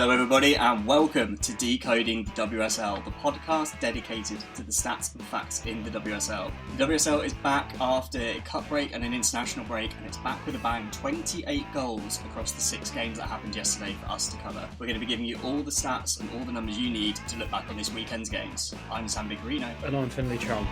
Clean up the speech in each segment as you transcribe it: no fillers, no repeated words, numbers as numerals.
Hello everybody and welcome to Decoding the WSL, the podcast dedicated to the stats and facts in the WSL. The WSL is back after a cup break and an international break, and it's back with a bang. 28 goals across the 6 games that happened yesterday for us to cover. We're going to be giving you all the stats and all the numbers you need to look back on this weekend's games. I'm Stattorino. And I'm Finley Chung.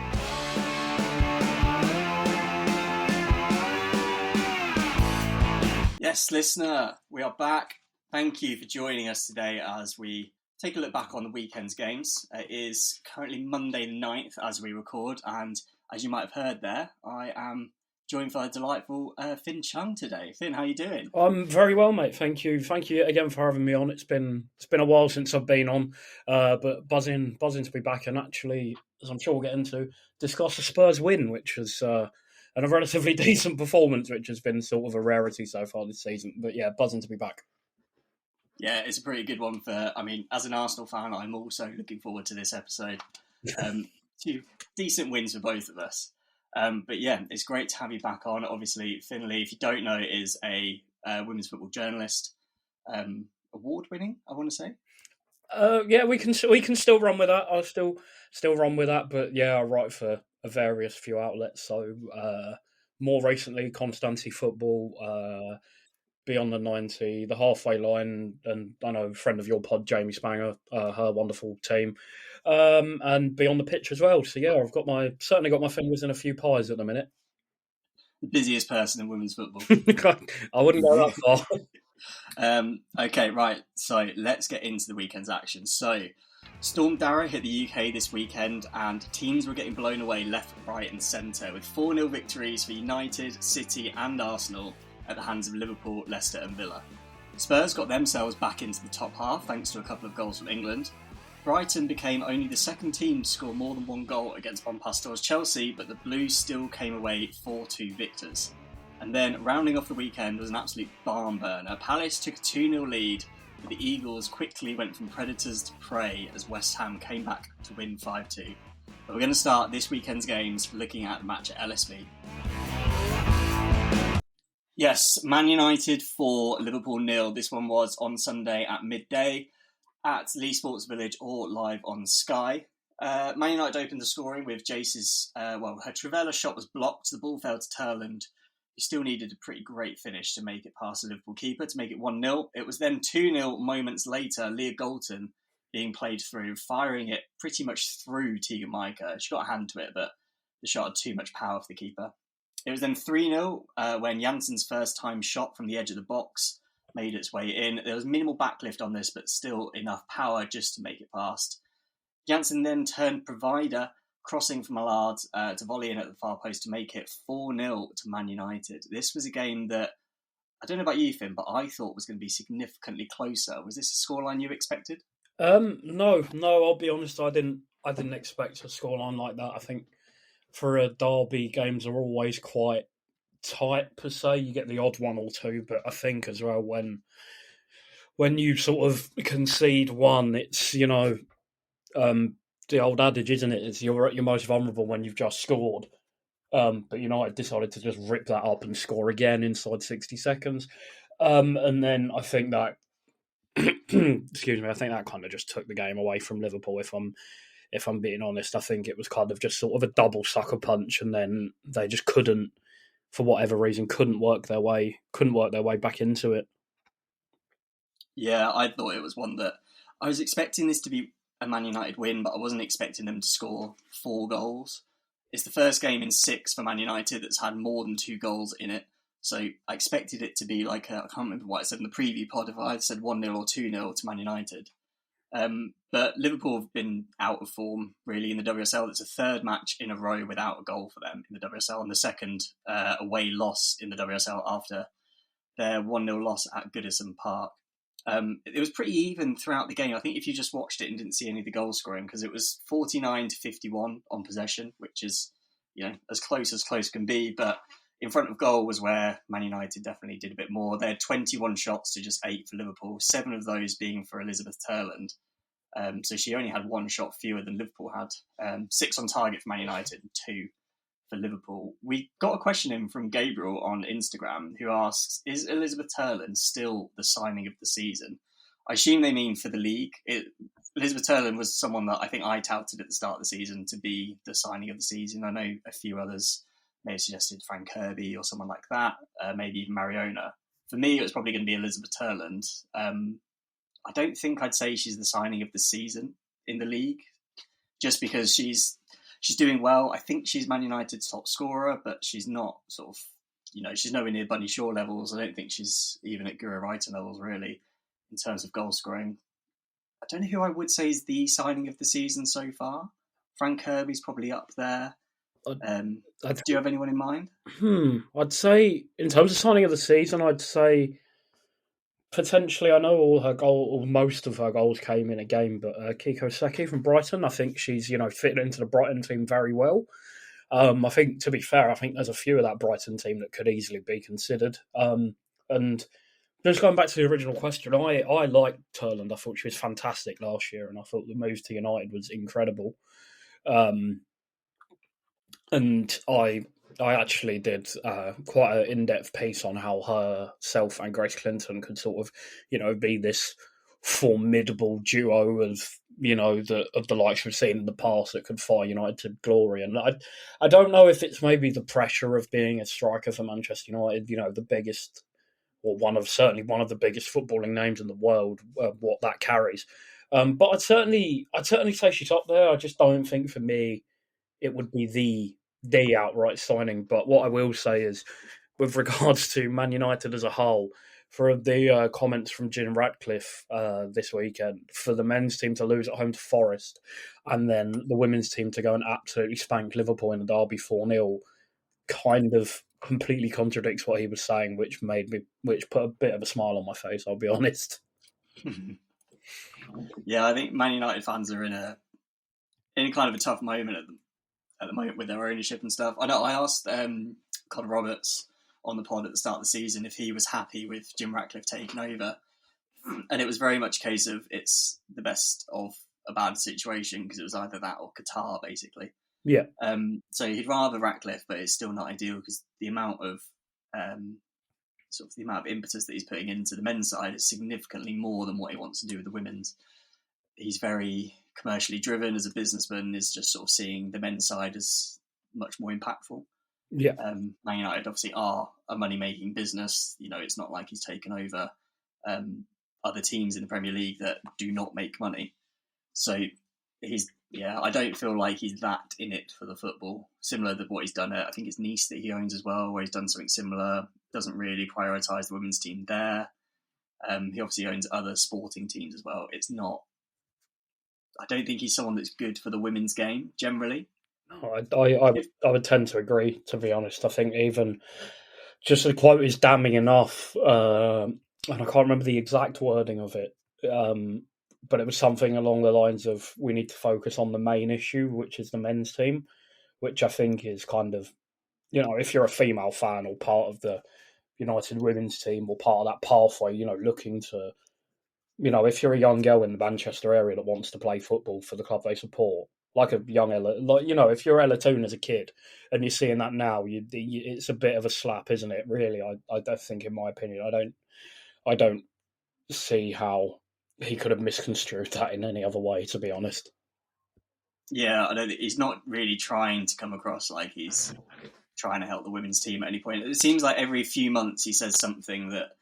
Yes, listener, we are back. Thank you for joining us today as we take a look back on the weekend's games. It is currently Monday the 9th as we record, and as you might have heard there, I am joined by the delightful Finn Chung today. Finn, how are you doing? I'm very well, mate. Thank you. Thank you again for having me on. It's been a while since I've been on, but buzzing to be back and actually, as I'm sure we'll get into, discuss a Spurs win, which was and a relatively decent performance, which has been sort of a rarity so far this season. But yeah, buzzing to be back. Yeah, it's a pretty good one as an Arsenal fan, I'm also looking forward to this episode. 2 decent wins for both of us. But yeah, it's great to have you back on. Obviously, Finley, if you don't know, is a women's football journalist, award-winning, I want to say. Yeah, we can still run with that. I'll still run with that. But yeah, I write for a various few outlets. So more recently, Constancy Football, Beyond the 90, the Halfway Line, and I know a friend of your pod, Jamie Spanger, her wonderful team, and Beyond the Pitch as well. So yeah, I've certainly got my fingers in a few pies at the minute. The busiest person in women's football. I wouldn't go that far. Okay, right. So let's get into the weekend's action. So Storm Darrow hit the UK this weekend, and teams were getting blown away left, right, and centre with 4-0 victories for United, City, and Arsenal at the hands of Liverpool, Leicester and Villa. Spurs got themselves back into the top half thanks to a couple of goals from England. Brighton became only the second team to score more than 1 goal against Bon Pastor's Chelsea, but the Blues still came away 4-2 victors. And then rounding off the weekend was an absolute barn burner. Palace took a 2-0 lead, but the Eagles quickly went from predators to prey as West Ham came back to win 5-2. But we're going to start this weekend's games looking at the match at LSV. Yes, Man United 4, Liverpool 0. This one was on Sunday at midday at Leigh Sports Village or live on Sky. Man United opened the scoring with Jace's, her Trivela shot was blocked. The ball fell to Turland. He still needed a pretty great finish to make it past the Liverpool keeper to make it 1-0. It was then 2-0 moments later, Leah Galton being played through, firing it pretty much through Tegan Micah. She got a hand to it, but the shot had too much power for the keeper. It was then 3-0 when Janssen's first time shot from the edge of the box made its way in. There was minimal backlift on this, but still enough power just to make it past. Janssen then turned provider, crossing from Allard to volley in at the far post to make it 4-0 to Man United. This was a game that, I don't know about you, Finn, but I thought was going to be significantly closer. Was this a scoreline you expected? No, I'll be honest, I didn't expect a scoreline like that. I think for a derby, games are always quite tight per se. You get the odd one or two, but I think as well when you sort of concede one, it's the old adage, isn't it? It's you're at your most vulnerable when you've just scored. But United decided to just rip that up and score again inside 60 seconds, and then I think that excuse me, I think that kind of just took the game away from Liverpool. If I'm being honest, I think it was kind of just sort of a double sucker punch, and then they just couldn't, for whatever reason, work their way back into it. Yeah, I thought it was one that I was expecting this to be a Man United win, but I wasn't expecting them to score 4 goals. It's the first game in 6 for Man United that's had more than 2 goals in it. So I expected it to be I can't remember what I said in the preview pod, if I had said 1-0 or 2-0 to Man United. But Liverpool have been out of form, really, in the WSL. It's a 3rd match in a row without a goal for them in the WSL, and the 2nd away loss in the WSL after their 1-0 loss at Goodison Park. It was pretty even throughout the game. I think if you just watched it and didn't see any of the goal scoring, because it was 49-51 on possession, which is, as close can be. But in front of goal was where Man United definitely did a bit more. They had 21 shots to just 8 for Liverpool, 7 of those being for Elizabeth Turland. So she only had 1 shot fewer than Liverpool had. 6 on target for Man United and 2 for Liverpool. We got a question in from Gabriel on Instagram who asks, is Elizabeth Turland still the signing of the season? I assume they mean for the league. Elizabeth Turland was someone that I think I touted at the start of the season to be the signing of the season. I know a few others may have suggested Frank Kirby or someone like that, maybe even Mariona. For me, it was probably going to be Elizabeth Turland. I don't think I'd say she's the signing of the season in the league, just because she's doing well. I think she's Man United's top scorer, but she's not sort of, she's nowhere near Bunny Shaw levels. I don't think she's even at Guro Reiter levels, really, in terms of goal scoring. I don't know who I would say is the signing of the season so far. Frank Kirby's probably up there. Do you have anyone in mind? I'd say, in terms of signing of the season, I'd say potentially, I know most of her goals came in a game, but Kiko Seki from Brighton, I think she's, fitting into the Brighton team very well. I think, to be fair, I think there's a few of that Brighton team that could easily be considered. And just going back to the original question, I liked Turland. I thought she was fantastic last year, and I thought the move to United was incredible. And I actually did quite an in-depth piece on how herself and Grace Clinton could sort of, be this formidable duo of, the likes we've seen in the past that could fire United to glory. And I don't know if it's maybe the pressure of being a striker for Manchester United, the biggest, or one of the biggest footballing names in the world, what that carries. But I'd certainly say she's up there. I just don't think for me it would be the outright signing. But what I will say is, with regards to Man United as a whole, for the comments from Jim Ratcliffe this weekend, for the men's team to lose at home to Forest, and then the women's team to go and absolutely spank Liverpool in the derby 4-0, kind of completely contradicts what he was saying, which put a bit of a smile on my face, I'll be honest. Yeah, I think Man United fans are in a kind of a tough moment at the moment with their ownership and stuff. I know I asked Conor Roberts on the pod at the start of the season if he was happy with Jim Ratcliffe taking over, and it was very much a case of it's the best of a bad situation, because it was either that or Qatar, basically. Yeah. So he'd rather Ratcliffe, but it's still not ideal, because the amount of impetus that he's putting into the men's side is significantly more than what he wants to do with the women's. He's very commercially driven as a businessman, is just sort of seeing the men's side as much more impactful. Yeah. Man United obviously are a money-making business. It's not like he's taken over other teams in the Premier League that do not make money. So I don't feel like he's that in it for the football. Similar to what he's done at, I think it's Nice that he owns as well, where he's done something similar. Doesn't really prioritise the women's team there. He obviously owns other sporting teams as well. I don't think he's someone that's good for the women's game generally. I would tend to agree, to be honest. I think even just the quote is damning enough, and I can't remember the exact wording of it, but it was something along the lines of, we need to focus on the main issue, which is the men's team, which I think is kind of, if you're a female fan or part of the United women's team or part of that pathway, looking to, if you're a young girl in the Manchester area that wants to play football for the club they support, like a young Ella, if you're Ella Toone as a kid and you're seeing that now, it's a bit of a slap, isn't it? Really, I don't think, in my opinion, I don't see how he could have misconstrued that in any other way, to be honest. Yeah, I know that he's not really trying to come across like he's trying to help the women's team at any point. It seems like every few months he says something that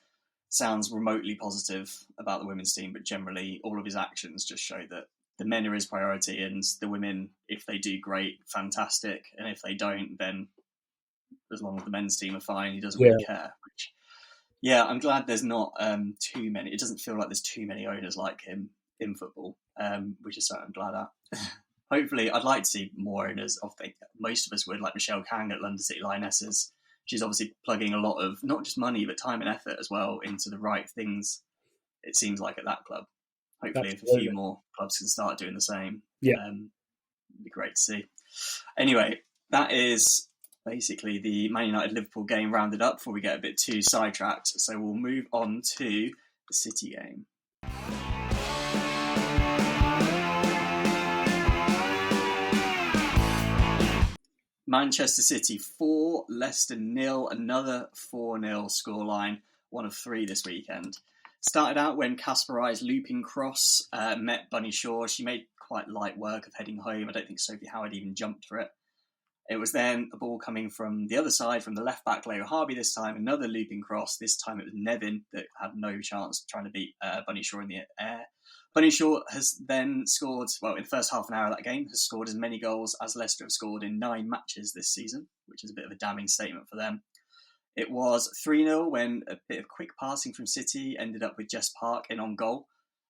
sounds remotely positive about the women's team, but generally all of his actions just show that the men are his priority, and the women, if they do great, fantastic, and if they don't, then as long as the men's team are fine, he doesn't really care. I'm glad there's not too many. It doesn't feel like there's too many owners like him in football, which is something I'm glad at. Hopefully, I'd like to see more owners. I think most of us would, like Michelle Kang at London City Lionesses. She's obviously plugging a lot of not just money, but time and effort as well into the right things, it seems like, at that club. Hopefully, if a few more clubs can start doing the same, it'd be great to see. Anyway, that is basically the Man United-Liverpool game rounded up before we get a bit too sidetracked. So we'll move on to the City game. Manchester City 4, Leicester 0, another 4-0 scoreline, one of 3 this weekend. Started out when Kaspariz's looping cross met Bunny Shaw. She made quite light work of heading home. I don't think Sophie Howard even jumped for it. It was then a ball coming from the other side, from the left-back Leo Harvey this time, another looping cross. This time it was Nevin that had no chance trying to beat Bunny Shaw in the air. Bunny Shaw has then scored, well, in the first half an hour of that game, has scored as many goals as Leicester have scored in 9 matches this season, which is a bit of a damning statement for them. It was 3-0 when a bit of quick passing from City ended up with Jess Park in on goal,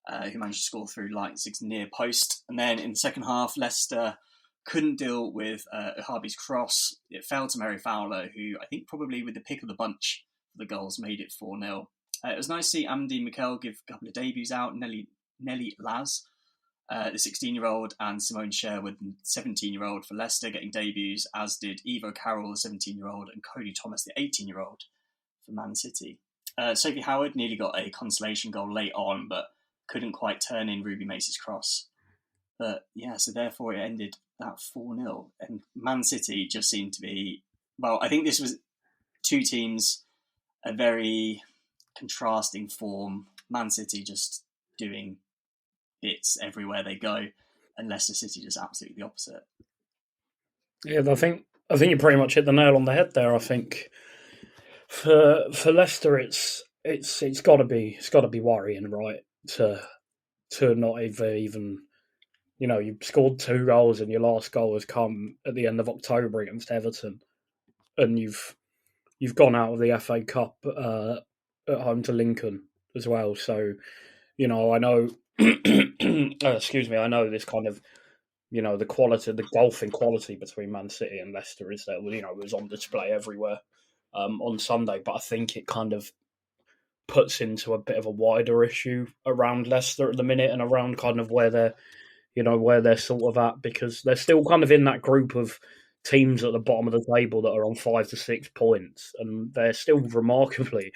who managed to score through Leipzig's near post. And then in the second half, Leicester couldn't deal with Harvey's cross. It fell to Mary Fowler, who I think probably with the pick of the bunch for the goals made it 4-0. It was nice to see Amandine Mikel give a couple of debuts out. Nelly Laz, the 16-year-old, and Simone Sherwood, the 17-year-old for Leicester, getting debuts, as did Evo Carroll, the 17-year-old, and Cody Thomas, the 18-year-old for Man City. Sophie Howard nearly got a consolation goal late on, but couldn't quite turn in Ruby Mace's cross. But yeah, so therefore it ended that 4-0. And Man City just seemed to be, well, I think this was 2 teams, a very contrasting form. Man City just doing bits everywhere they go, and Leicester City just absolutely the opposite. Yeah, I think you pretty much hit the nail on the head there. I think for Leicester, it's got to be worrying, right? To not even, you know, you've scored 2 goals and your last goal has come at the end of October against Everton, and you've gone out of the FA Cup at home to Lincoln as well. So, you know, I know, excuse me, I know this kind of, you know, the golfing quality between Man City and Leicester is that, you know, it was on display everywhere on Sunday, but I think it kind of puts into a bit of a wider issue around Leicester at the minute and around kind of where they're sort of at, because they're still kind of in that group of teams at the bottom of the table that are on 5 to 6 points, and they're still remarkably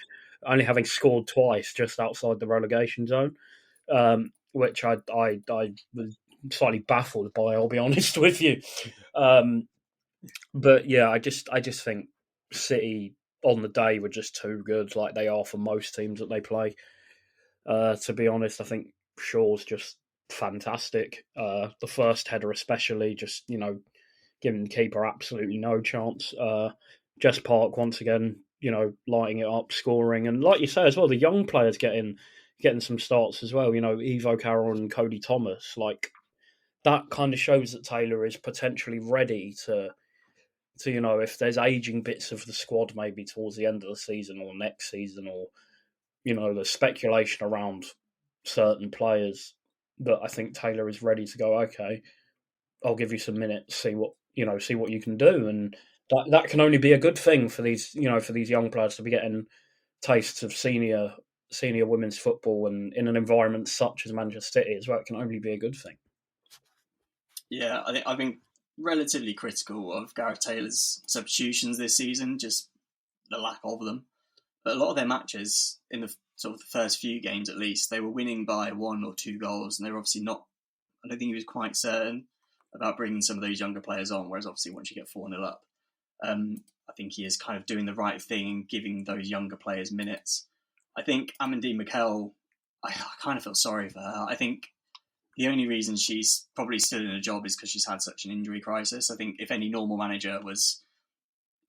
only having scored twice just outside the relegation zone, which I was slightly baffled by, I'll be honest with you. But yeah, I just think City on the day were just too good, like they are for most teams that they play. To be honest, I think Shaw's just fantastic. The first header especially, just, you know, giving the keeper absolutely no chance. Jess Park once again, you know, lighting it up, scoring, and like you say as well, the young players getting some starts as well. You know, Evo Carroll and Cody Thomas, like that kind of shows that Taylor is potentially ready to, you know, if there's aging bits of the squad maybe towards the end of the season or next season, or, you know, the speculation around certain players, that I think Taylor is ready to go, okay, I'll give you some minutes, see what you can do. And that can only be a good thing for these, you know, for these young players to be getting tastes of senior women's football, and in an environment such as Manchester City as well, it can only be a good thing. Yeah, I think I've been relatively critical of Gareth Taylor's substitutions this season, just the lack of them. But a lot of their matches, in the sort of the first few games at least, they were winning by 1 or 2 goals, and they were obviously not. I don't think he was quite certain about bringing some of those younger players on. Whereas obviously once you get 4-0 up, I think he is kind of doing the right thing and giving those younger players minutes. I think Amandine Mikel, I kind of feel sorry for her. I think the only reason she's probably still in a job is because she's had such an injury crisis. I think if any normal manager was,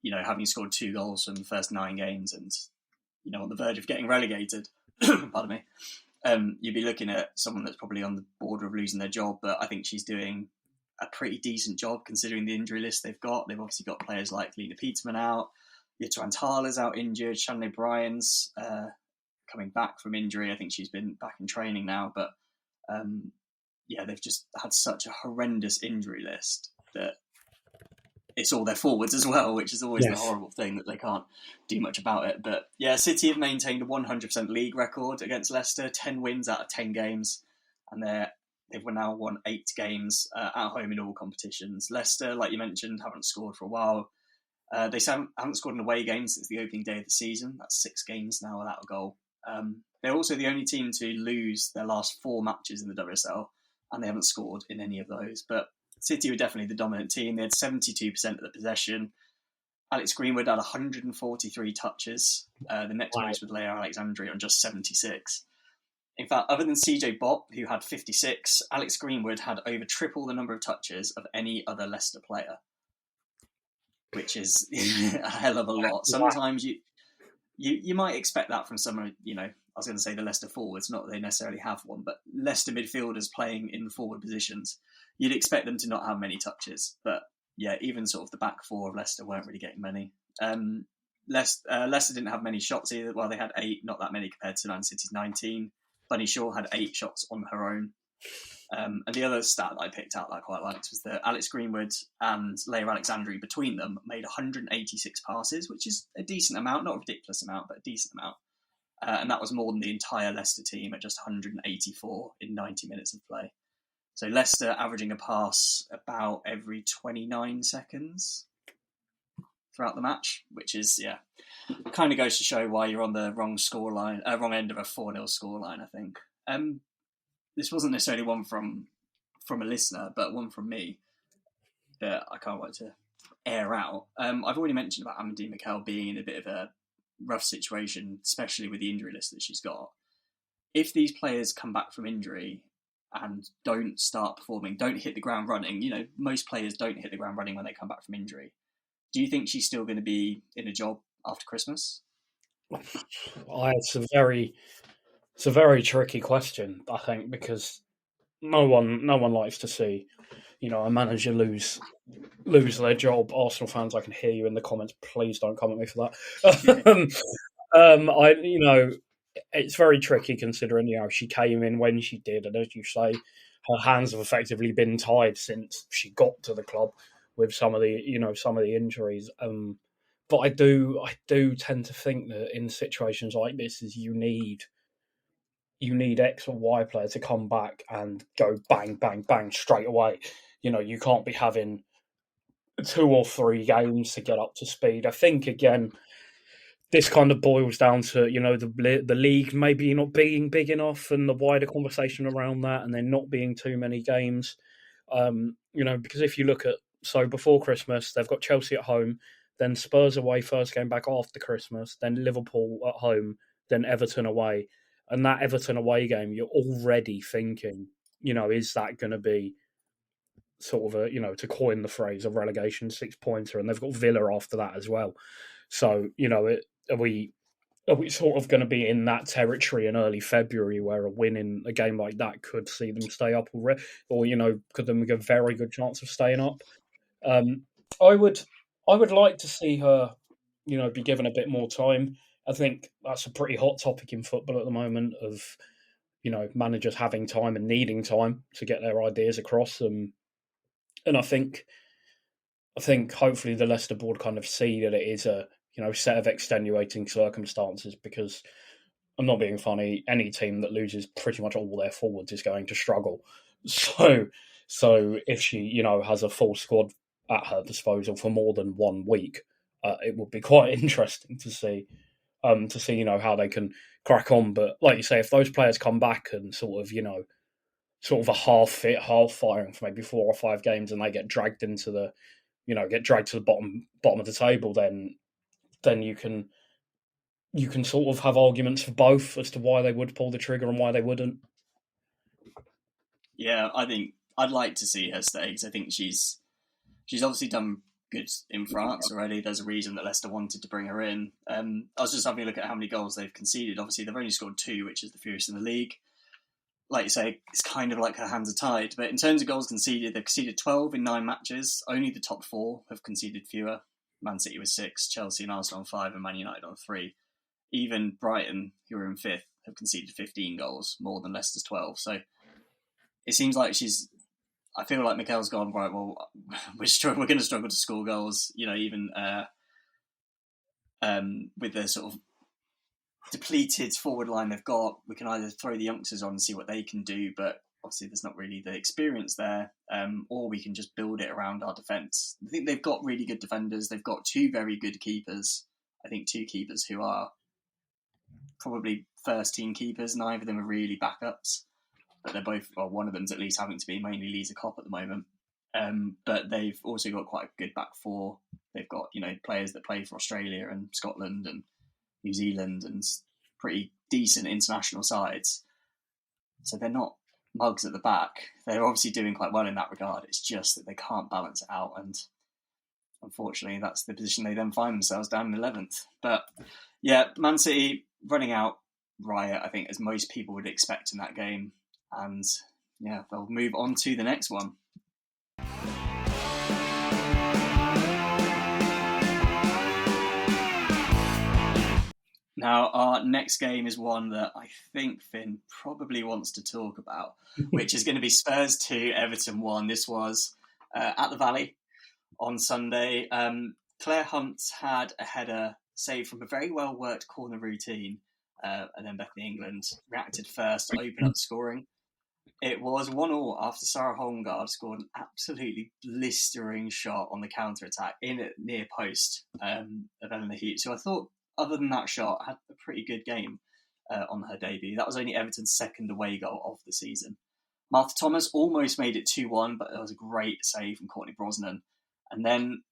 you know, having scored 2 goals from the first 9 games and, you know, on the verge of getting relegated, pardon me, you'd be looking at someone that's probably on the border of losing their job. But I think she's doing a pretty decent job considering the injury list they've got. They've obviously got players like Lena Peterman out, Jutta Antala's out injured, Shanley Bryan's coming back from injury. I think she's been back in training now, but yeah, they've just had such a horrendous injury list that it's all their forwards as well, which is always the horrible thing that they can't do much about it. But yeah, City have maintained a 100% league record against Leicester, 10 wins out of 10 games, and they've now won 8 games at home in all competitions. Leicester, like you mentioned, haven't scored for a while. They haven't scored an away game since the opening day of the season. That's 6 games now without a goal. They're also the only team to lose their last 4 matches in the WSL, and they haven't scored in any of those. But City were definitely the dominant team. They had 72% of the possession. Alex Greenwood had 143 touches. The next most with Leia Alexandria on just 76. In fact, other than CJ Bott, who had 56, Alex Greenwood had over triple the number of touches of any other Leicester player, which is a hell of a lot. Sometimes you might expect that from someone, I was going to say the Leicester forwards, not that they necessarily have one, but Leicester midfielders playing in the forward positions, you'd expect them to not have many touches. But yeah, even sort of the back four of Leicester weren't really getting many. Leicester didn't have many shots either. Well, they had 8, not that many compared to Man City's 19. Bunny Shaw had 8 shots on her own. And the other stat that I picked out that I quite liked was that Alex Greenwood and Leia Alexandru between them made 186 passes, which is a decent amount, not a ridiculous amount, but a decent amount. And that was more than the entire Leicester team at just 184 in 90 minutes of play. So Leicester averaging a pass about every 29 seconds throughout the match, which is, kind of goes to show why you're on the wrong end of a 4-0 scoreline, I think. This wasn't necessarily one from a listener, but one from me that I can't wait to air out. I've already mentioned about Amandine Mikel being in a bit of a rough situation, especially with the injury list that she's got. If these players come back from injury and don't start performing, don't hit the ground running, most players don't hit the ground running when they come back from injury. Do you think she's still going to be in a job after Christmas? It's a very tricky question, I think, because no one likes to see, a manager lose their job. Arsenal fans, I can hear you in the comments. Please don't come at me for that. It's very tricky considering, she came in when she did, and as you say, her hands have effectively been tied since she got to the club with some of the injuries. But I do tend to think that in situations like this, is you need X or Y players to come back and go bang, bang, bang straight away. You can't be having 2 or 3 games to get up to speed. I think, again, this kind of boils down to, the league maybe not being big enough and the wider conversation around that, and there not being too many games. Because if you look at, so before Christmas, they've got Chelsea at home, then Spurs away, first game back after Christmas, then Liverpool at home, then Everton away. And that Everton away game, you're already thinking, is that going to be sort of to coin the phrase, a relegation 6-pointer? And they've got Villa after that as well. So, are we sort of going to be in that territory in early February where a win in a game like that could see them stay up already, or, could them get a very good chance of staying up? I would like to see her, be given a bit more time. I think that's a pretty hot topic in football at the moment of, managers having time and needing time to get their ideas across. And I think hopefully the Leicester board kind of see that it is a, set of extenuating circumstances, because I'm not being funny, any team that loses pretty much all their forwards is going to struggle. So if she, has a full squad at her disposal for more than 1 week, it would be quite interesting to see, how they can crack on. But like you say, if those players come back and sort of a half fit, half firing for maybe 4 or 5 games, and they get dragged into the, to the bottom of the table, then you can sort of have arguments for both as to why they would pull the trigger and why they wouldn't. Yeah, I think I'd like to see her stay, because I think she's obviously done good in France already. There's a reason that Leicester wanted to bring her in. I was just having a look at how many goals they've conceded. Obviously, they've only scored 2, which is the fewest in the league. Like you say, it's kind of like her hands are tied. But in terms of goals conceded, they've conceded 12 in 9 matches. Only the top 4 have conceded fewer. Man City with 6, Chelsea and Arsenal on 5, and Man United on 3. Even Brighton, who are in 5th, have conceded 15 goals, more than Leicester's 12. So it seems like I feel like Mikel's gone, right, well, we're going to struggle to score goals, even with the sort of depleted forward line they've got. We can either throw the youngsters on and see what they can do, but obviously there's not really the experience there, or we can just build it around our defence. I think they've got really good defenders. They've got 2 very good keepers. I think 2 keepers who are probably first-team keepers. Neither of them are really backups, but they're both, well, one of them's at least having to be, mainly Lisa Kopp at the moment. But they've also got quite a good back 4. They've got, players that play for Australia and Scotland and New Zealand and pretty decent international sides. So they're not mugs at the back. They're obviously doing quite well in that regard. It's just that they can't balance it out, and unfortunately, that's the position they then find themselves down in 11th. But yeah, Man City running out riot, I think, as most people would expect in that game. And yeah, they'll move on to the next one. Now, our next game is one that I think Finn probably wants to talk about, which is going to be Spurs 2, Everton 1. This was at the Valley on Sunday. Claire Hunt had a header saved from a very well-worked corner routine, and then Bethany England reacted first to open up scoring. It was 1-1 after Sarah Holmgard scored an absolutely blistering shot on the counter-attack in at near post of Eleanor Hughes, who I thought, other than that shot, had a pretty good game on her debut. That was only Everton's second away goal of the season. Martha Thomas almost made it 2-1, but it was a great save from Courtney Brosnan. And then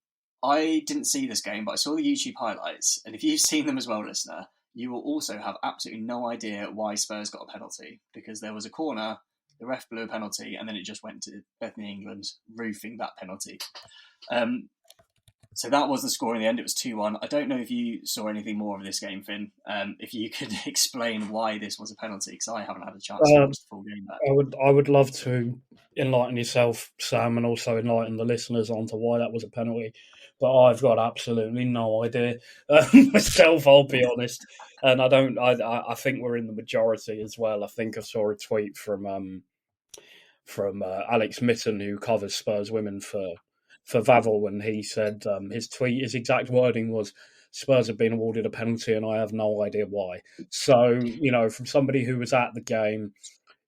I didn't see this game, but I saw the YouTube highlights. And if you've seen them as well, listener, you will also have absolutely no idea why Spurs got a penalty, because there was a corner, the ref blew a penalty, and then it just went to Bethany England roofing that penalty. So that was the score in the end. It was 2-1. I don't know if you saw anything more of this game, Finn. If you could explain why this was a penalty, because I haven't had a chance to watch the full game back. I would love to enlighten yourself, Sam, and also enlighten the listeners onto why that was a penalty. But I've got absolutely no idea myself, I'll be honest. And I think we're in the majority as well. I think I saw a tweet from Alex Mitten, who covers Spurs women for Vavel, and he said his exact wording was, Spurs have been awarded a penalty and I have no idea why. So, from somebody who was at the game,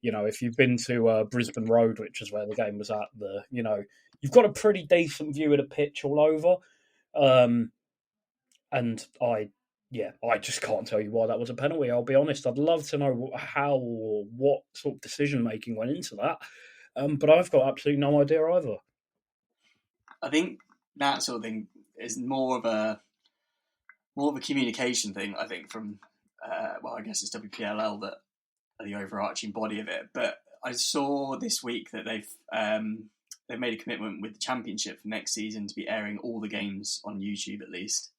if you've been to Brisbane Road, which is where the game was at, you've got a pretty decent view of the pitch all over. And I just can't tell you why that was a penalty. I'll be honest. I'd love to know how or what sort of decision making went into that. But I've got absolutely no idea either. I think that sort of thing is more of a communication thing. I think from I guess it's WPLL that are the overarching body of it. But I saw this week that they've made a commitment with the Championship for next season to be airing all the games on YouTube at least,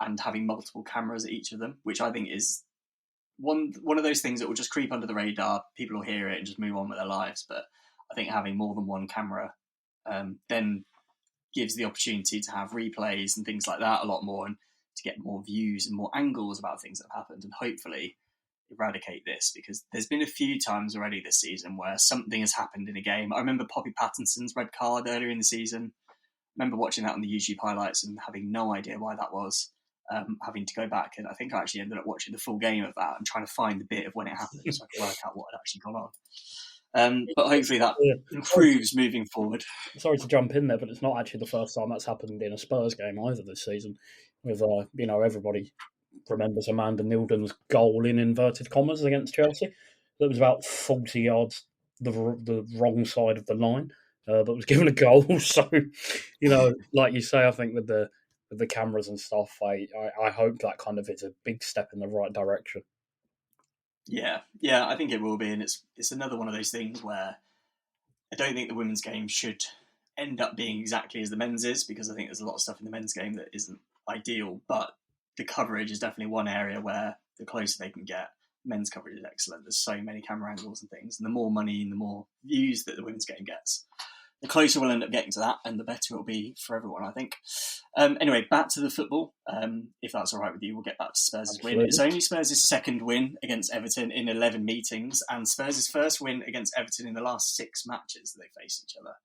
and having multiple cameras at each of them, which I think is one of those things that will just creep under the radar. People will hear it and just move on with their lives. But I think having more than one camera then gives the opportunity to have replays and things like that a lot more, and to get more views and more angles about things that have happened, and hopefully eradicate this, because there's been a few times already this season where something has happened in a game. I remember Poppy Pattinson's red card earlier in the season. I remember watching that on the YouTube highlights and having no idea why that was, having to go back, and I think I actually ended up watching the full game of that and trying to find the bit of when it happened so I could work out what had actually gone on. But hopefully that improves moving forward. Sorry to jump in there, but it's not actually the first time that's happened in a Spurs game either this season. With everybody remembers Amanda Nilden's goal in inverted commas against Chelsea. That was about 40 yards the wrong side of the line, but was given a goal. So, like you say, I think with the cameras and stuff, I hope that kind of is a big step in the right direction. Yeah, I think it will be, and it's another one of those things where I don't think the women's game should end up being exactly as the men's is, because I think there's a lot of stuff in the men's game that isn't ideal, but the coverage is definitely one area where the closer they can get, men's coverage is excellent. There's so many camera angles and things, and the more money and the more views that the women's game gets, the closer we'll end up getting to that, and the better it'll be for everyone, I think. Anyway, back to the football. If that's all right with you, we'll get back to Spurs' win. It's only Spurs' second win against Everton in 11 meetings, and Spurs' first win against Everton in the last 6 matches that they faced each other.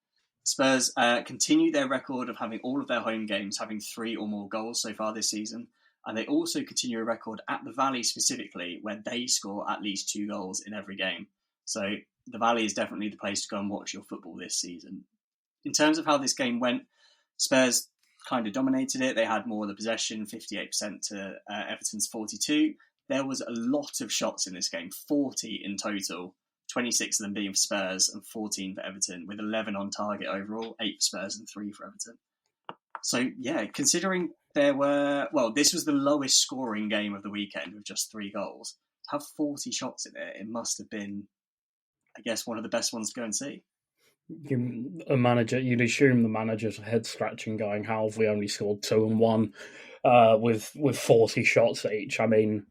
Spurs continue their record of having all of their home games having 3 or more goals so far this season, and they also continue a record at the Valley specifically where they score at least 2 goals in every game. So the Valley is definitely the place to go and watch your football this season. In terms of how this game went, Spurs kind of dominated it. They had more of the possession, 58% to Everton's 42%. There was a lot of shots in this game, 40 in total, 26 of them being for Spurs and 14 for Everton, with 11 on target overall, 8 for Spurs and 3 for Everton. So, yeah, considering this was the lowest scoring game of the weekend with just 3 goals. To have 40 shots in it must have been I guess, one of the best ones to go and see. You'd assume the manager's head scratching, going, "How have we only scored 2 and 1 with 40 shots each?" I mean,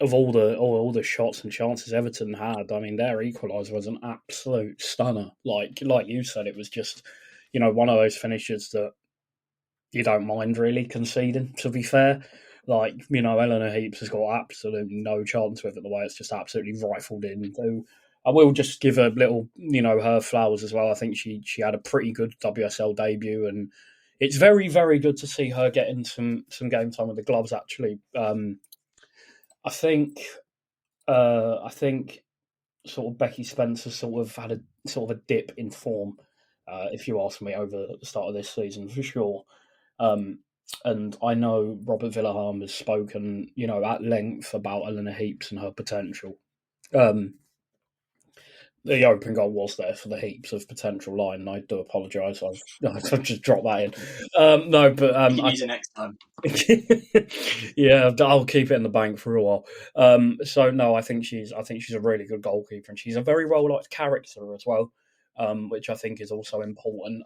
of all the shots and chances Everton had, I mean, their equaliser was an absolute stunner. Like you said, it was just, one of those finishes that you don't mind really conceding, to be fair. Like, Eleanor Heaps has got absolutely no chance with it, the way it's just absolutely rifled into. I will just give her little, her flowers as well. I think she had a pretty good WSL debut, and it's very, very good to see her getting some game time with the gloves, actually. I think sort of Becky Spencer sort of had a dip in form, if you ask me, over the start of this season, for sure. And I know Robert Villaharm has spoken, at length about Eleanor Heaps and her potential. The open goal was there for the Heaps of potential line, and I do apologise. I've just dropped that in. No, but You can use it next time. Yeah, I'll keep it in the bank for a while. So no, I think she's a really good goalkeeper, and she's a very well liked character as well, which I think is also important.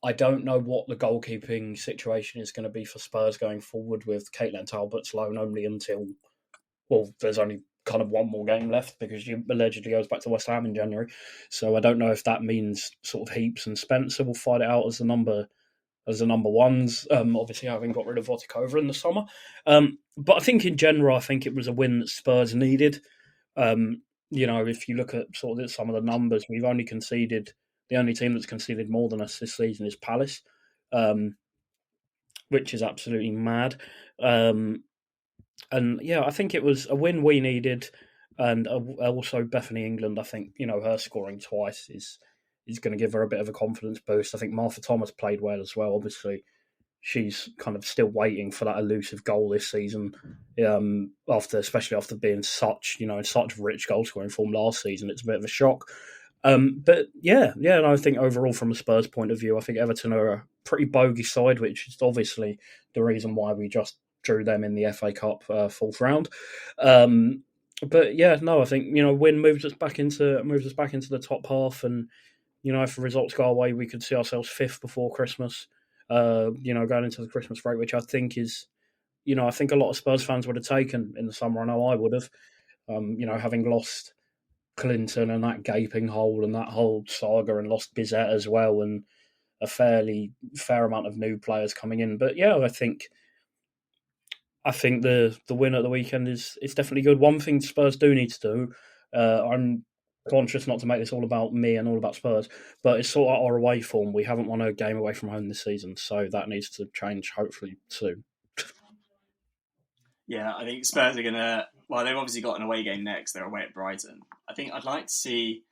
I don't know what the goalkeeping situation is going to be for Spurs going forward with Caitlin Talbot's loan only until, there's only kind of one more game left because she allegedly goes back to West Ham in January. So I don't know if that means sort of Heaps and Spencer will fight it out as the number ones, obviously having got rid of Votikova in the summer. But I think in general, I think it was a win that Spurs needed. If you look at sort of some of the numbers, we've only conceded, the only team that's conceded more than us this season is Palace, which is absolutely mad. And yeah, I think it was a win we needed. And also Bethany England, I think, her scoring twice is going to give her a bit of a confidence boost. I think Martha Thomas played well as well. Obviously, she's kind of still waiting for that elusive goal this season, especially after being such rich goal scoring form last season. It's a bit of a shock. But and I think overall, from a Spurs point of view, I think Everton are a pretty bogey side, which is obviously the reason why we just drew them in the FA Cup fourth round. But yeah, no, I think win moves us back into the top half, and if the results go our way, we could see ourselves fifth before Christmas. Going into the Christmas break, which I think is, I think a lot of Spurs fans would have taken in the summer. I know I would have. Having lost Clinton and that gaping hole and that whole saga, and lost Bizet as well, and a fair amount of new players coming in. But yeah, I think the win at the weekend is definitely good. One thing Spurs do need to do, I'm conscious not to make this all about me and all about Spurs, but it's sort of our away form. We haven't won a game away from home this season, so that needs to change hopefully soon. Yeah, I think Spurs are going to... Well, they've obviously got an away game next. They're away at Brighton. I think I'd like to see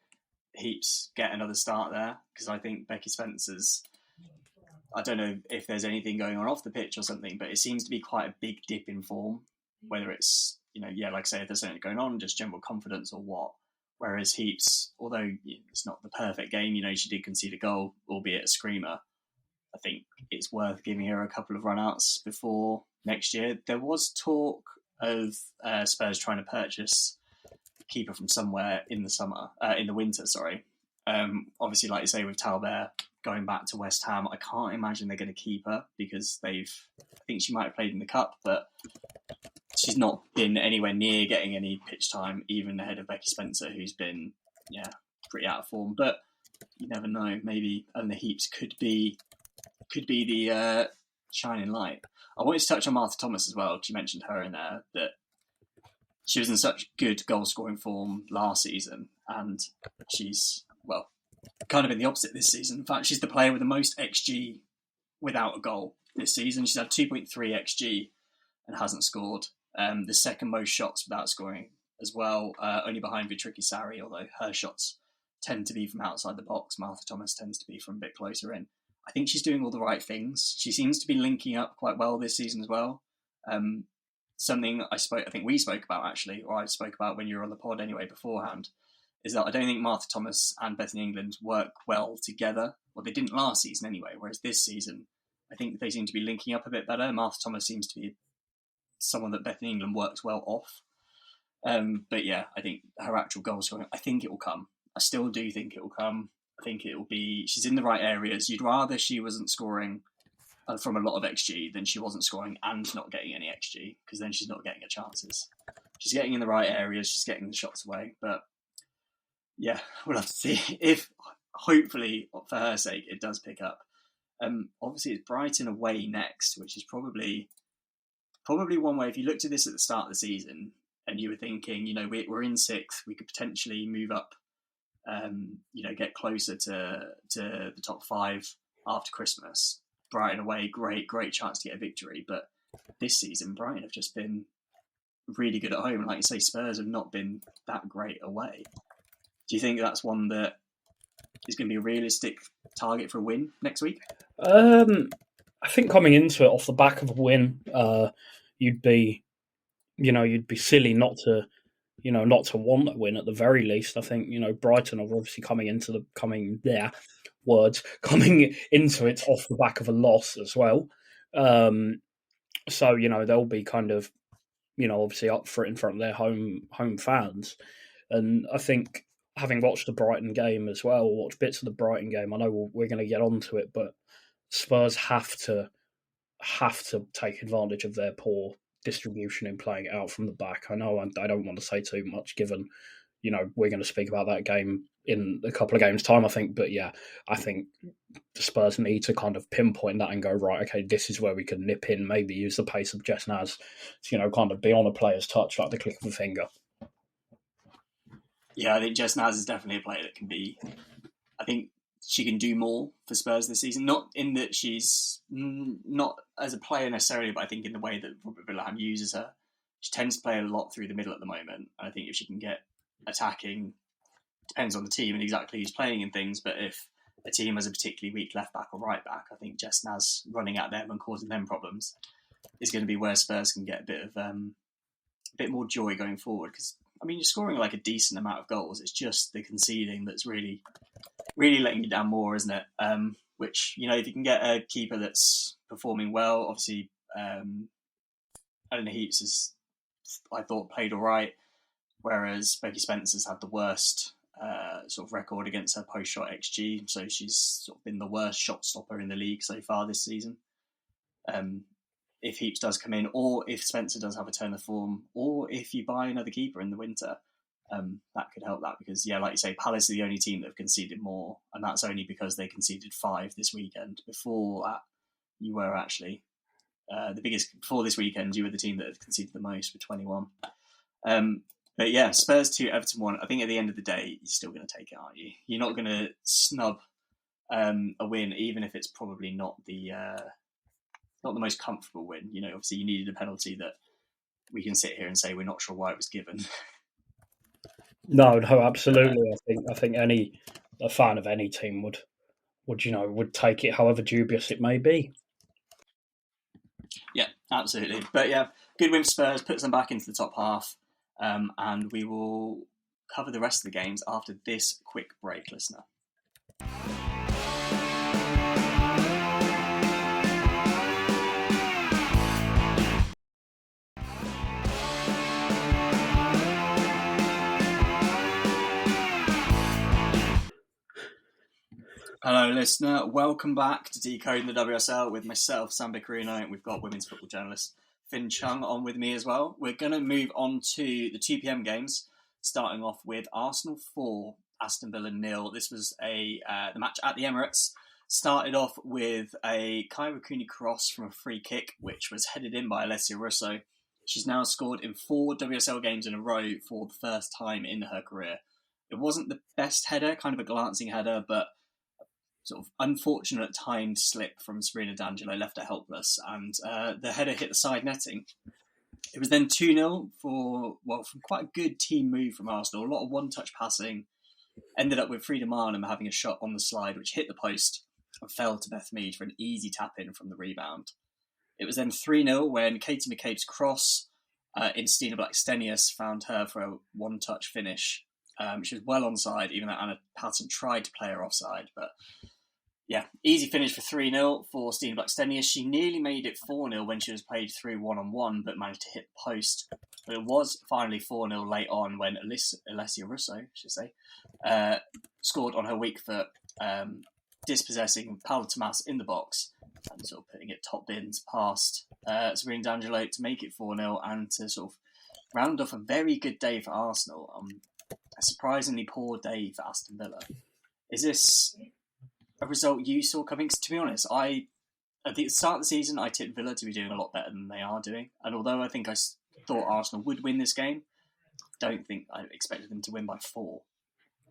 Heaps get another start there, because I think Becky Spencer's... I don't know if there's anything going on off the pitch or something, but it seems to be quite a big dip in form, whether it's, like I say, if there's something going on, just general confidence or what. Whereas Heaps, although it's not the perfect game, she did concede a goal, albeit a screamer. I think it's worth giving her a couple of run-outs before next year. There was talk of Spurs trying to purchase a keeper from somewhere in the winter, sorry. Obviously, like you say, with Talbot going back to West Ham, I can't imagine they're going to keep her, because I think she might have played in the Cup, but she's not been anywhere near getting any pitch time, even ahead of Becky Spencer, who's been, pretty out of form. But you never know. Maybe Eleanor Heaps could be the shining light. I wanted to touch on Martha Thomas as well. She mentioned her in there, that she was in such good goal-scoring form last season, and she's, kind of in the opposite this season. In fact, she's the player with the most XG without a goal this season. She's had 2.3 XG and hasn't scored. The second most shots without scoring as well, only behind Vitriki Sari, although her shots tend to be from outside the box. Martha Thomas tends to be from a bit closer in. I think she's doing all the right things. She seems to be linking up quite well this season as well. Something I think we spoke about, actually, or I spoke about when you were on the pod anyway beforehand, is that I don't think Martha Thomas and Bethany England work well together. Well, they didn't last season anyway, whereas this season, I think they seem to be linking up a bit better. Martha Thomas seems to be someone that Bethany England works well off. But yeah, I think her actual goal scoring, I think it will come. I still do think it will come. I think it will be, she's in the right areas. You'd rather she wasn't scoring from a lot of XG than she wasn't scoring and not getting any XG, because then she's not getting her chances. She's getting in the right areas, she's getting the shots away. But yeah, we'll have to see if, hopefully, for her sake, it does pick up. Obviously, it's Brighton away next, which is probably one way. If you looked at this at the start of the season and you were thinking, we're in sixth, we could potentially move up, get closer to the top five after Christmas. Brighton away, great chance to get a victory. But this season, Brighton have just been really good at home. Like you say, Spurs have not been that great away. Do you think that's one that is going to be a realistic target for a win next week? I think coming into it off the back of a win, you'd be silly not to want a win at the very least. I think, Brighton are obviously coming into it off the back of a loss as well. So, they'll be kind of, obviously up for it in front of their home fans. And I think, having watched the Brighton game as well, watched bits of the Brighton game, I know we're going to get onto it, but Spurs have to take advantage of their poor distribution in playing it out from the back. I know I don't want to say too much, given we're going to speak about that game in a couple of games' time, I think. But yeah, I think the Spurs need to kind of pinpoint that and go, right, okay, this is where we can nip in, maybe use the pace of Jess Naz to, kind of be on a player's touch like the click of a finger. Yeah, I think Jess Naz is definitely a player that can be... I think she can do more for Spurs this season. Not in that she's not as a player necessarily, but I think in the way that Robert Villahan uses her. She tends to play a lot through the middle at the moment. And I think if she can get attacking, depends on the team and exactly who's playing and things, but if a team has a particularly weak left back or right back, I think Jess Naz running at them and causing them problems is going to be where Spurs can get a bit more joy going forward. Because you're scoring like a decent amount of goals. It's just the conceding that's really letting you down more, isn't it? Which, if you can get a keeper that's performing well, obviously, Eleanor Heaps has, I thought, played all right, whereas Becky Spencer's had the worst sort of record against her post-shot XG, so she's sort of been the worst shot stopper in the league so far this season. If Heaps does come in, or if Spencer does have a turn of form, or if you buy another keeper in the winter, that could help that, because, yeah, like you say, Palace are the only team that have conceded more, and that's only because they conceded 5 this weekend. Before that, you were actually the biggest. Before this weekend, you were the team that had conceded the most with 21. But yeah, Spurs 2, Everton 1. I think at the end of the day, you're still going to take it, aren't you? You're not going to snub a win, even if it's probably not the most comfortable win. Obviously you needed a penalty that we can sit here and say we're not sure why it was given. No, absolutely. I think a fan of any team would take it, however dubious it may be. Yeah, absolutely. But yeah, good win for Spurs, puts them back into the top half, and we will cover the rest of the games after this quick break, listener. Hello, listener. Welcome back to Decoding the WSL with myself, Sam Stattorino, and we've got women's football journalist Finley Chung on with me as well. We're going to move on to the 2 p.m. games, starting off with Arsenal 4, Aston Villa 0. This was the match at the Emirates. Started off with a Kyra Cooney cross from a free kick, which was headed in by Alessia Russo. She's now scored in 4 WSL games in a row for the first time in her career. It wasn't the best header, kind of a glancing header, but sort of unfortunate timed slip from Sabrina D'Angelo left her helpless, and the header hit the side netting. It was then 2-0 from quite a good team move from Arsenal. A lot of one-touch passing. Ended up with Frida Marnham having a shot on the slide, which hit the post and fell to Beth Mead for an easy tap-in from the rebound. It was then 3-0 when Katie McCabe's cross in Stina Blackstenius found her for a one-touch finish. She was well onside, even though Anna Patton tried to play her offside. But yeah, easy finish for 3-0 for Stina Blackstenius. She nearly made it 4-0 when she was played through one-on-one, but managed to hit the post. But it was finally 4-0 late on when Alessia Russo, I should say, scored on her weak foot, dispossessing Paolo Tomas in the box and sort of putting it top bins past Sabrina D'Angelo to make it 4-0 and to sort of round off a very good day for Arsenal. A surprisingly poor day for Aston Villa. Is this a result you saw coming? To be honest, at the start of the season, I tipped Villa to be doing a lot better than they are doing. And although I think I thought Arsenal would win this game, don't think I expected them to win by 4.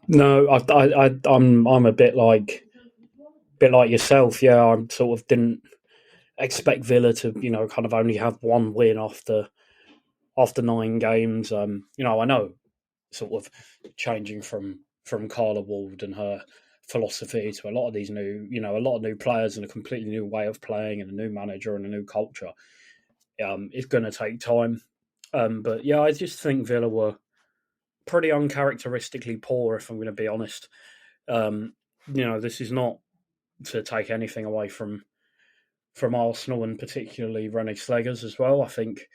No, I'm a bit like yourself. Yeah, I sort of didn't expect Villa to, kind of only have one win after 9 games. I know sort of changing from Carla Ward and her philosophy to a lot of these new, a lot of new players and a completely new way of playing and a new manager and a new culture. It's going to take time. But yeah, I just think Villa were pretty uncharacteristically poor, if I'm going to be honest. This is not to take anything away from Arsenal and particularly Renée Slegers as well. I think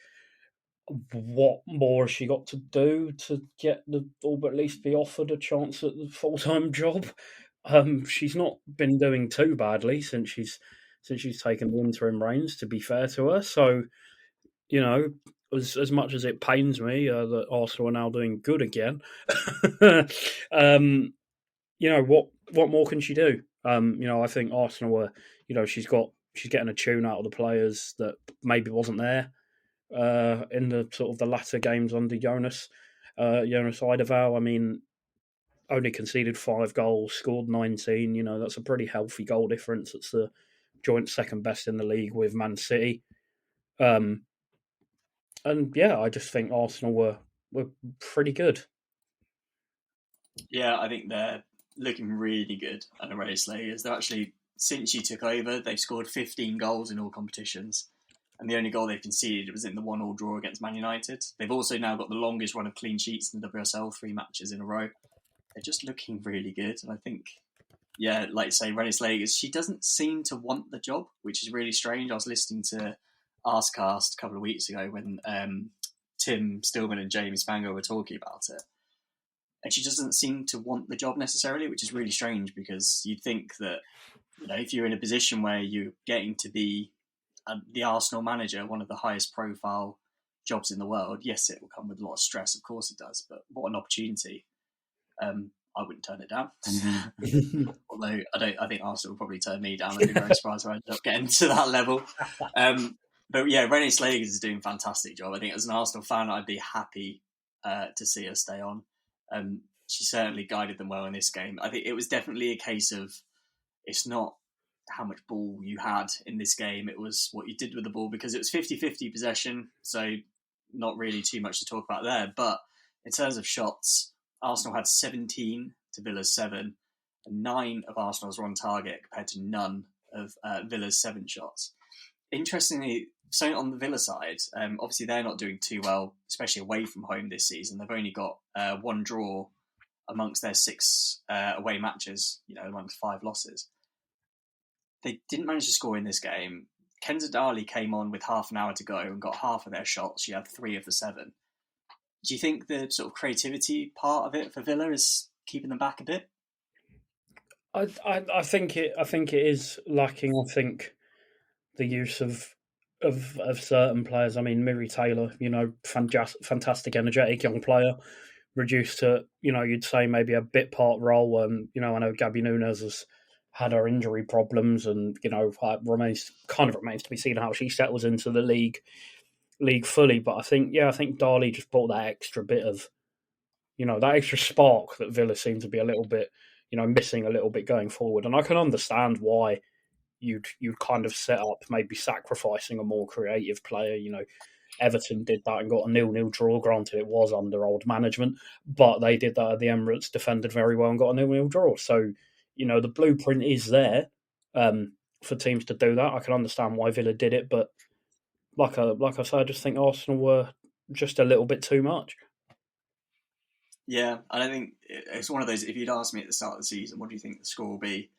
what more has she got to do to get or at least be offered a chance at the full-time job? She's not been doing too badly since she's taken the interim reins, to be fair to her. So, as much as it pains me that Arsenal are now doing good again, what more can she do? I think Arsenal were, she's getting a tune out of the players that maybe wasn't there in the sort of the latter games under Jonas Eidevall. I mean, only conceded 5 goals, scored 19. That's a pretty healthy goal difference. It's the joint second best in the league with Man City. And yeah, I just think Arsenal were pretty good. Yeah, I think they're looking really good under Renée Slegers. They're actually, since she took over, they've scored 15 goals in all competitions. And the only goal they've conceded was in the 1-1 draw against Man United. They've also now got the longest run of clean sheets in the WSL, 3 matches in a row. They're just looking really good. And I think, yeah, like you say, Renée Slegers, she doesn't seem to want the job, which is really strange. I was listening to Arscast a couple of weeks ago when Tim Stillman and Jamie Spango were talking about it. And she doesn't seem to want the job necessarily, which is really strange because you'd think that, if you're in a position where you're getting to be the Arsenal manager, one of the highest profile jobs in the world, yes, it will come with a lot of stress. Of course it does. But what an opportunity. I wouldn't turn it down. Although I think Arsenal will probably turn me down. I'd be very surprised if I ended up getting to that level. But yeah, Renée Slegers is doing a fantastic job. I think as an Arsenal fan, I'd be happy to see her stay on. She certainly guided them well in this game. I think it was definitely a case of it's not how much ball you had in this game, it was what you did with the ball, because it was 50-50 possession, so not really too much to talk about there. But in terms of shots, Arsenal had 17 to Villa's 7, and 9 of Arsenal's were on target compared to none of Villa's 7 shots. Interestingly, so on the Villa side, obviously they're not doing too well, especially away from home this season. They've only got 1 draw amongst their 6 away matches, amongst 5 losses. They didn't manage to score in this game. Kenza Dali came on with half an hour to go and got half of their shots. She had 3 of the 7. Do you think the sort of creativity part of it for Villa is keeping them back a bit? I think it is lacking. I think the use of certain players. I mean, Miri Taylor, fantastic, energetic young player, reduced to, you'd say maybe a bit part role. I know Gabby Nunes has had her injury problems, and remains to be seen how she settles into the league fully. But I think Darley just brought that extra bit of, that extra spark that Villa seem to be a little bit, missing a little bit going forward. And I can understand why you'd kind of set up maybe sacrificing a more creative player. Everton did that and got a 0-0 draw. Granted, it was under old management, but they did that at the Emirates, defended very well and got a 0-0 draw. So, the blueprint is there for teams to do that. I can understand why Villa did it, but like I said, I just think Arsenal were just a little bit too much. Yeah, and I think it's one of those, if you'd asked me at the start of the season, what do you think the score will be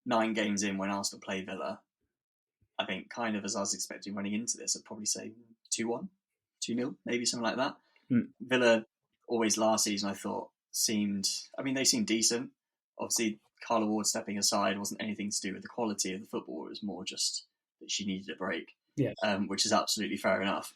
9 games in when Arsenal play Villa? I think kind of as I was expecting running into this, I'd probably say 2-1. 2-0, maybe something like that. Mm. Villa, always last season, I thought, they seemed decent. Obviously, Carla Ward stepping aside wasn't anything to do with the quality of the football. It was more just that she needed a break, Yes. Which is absolutely fair enough.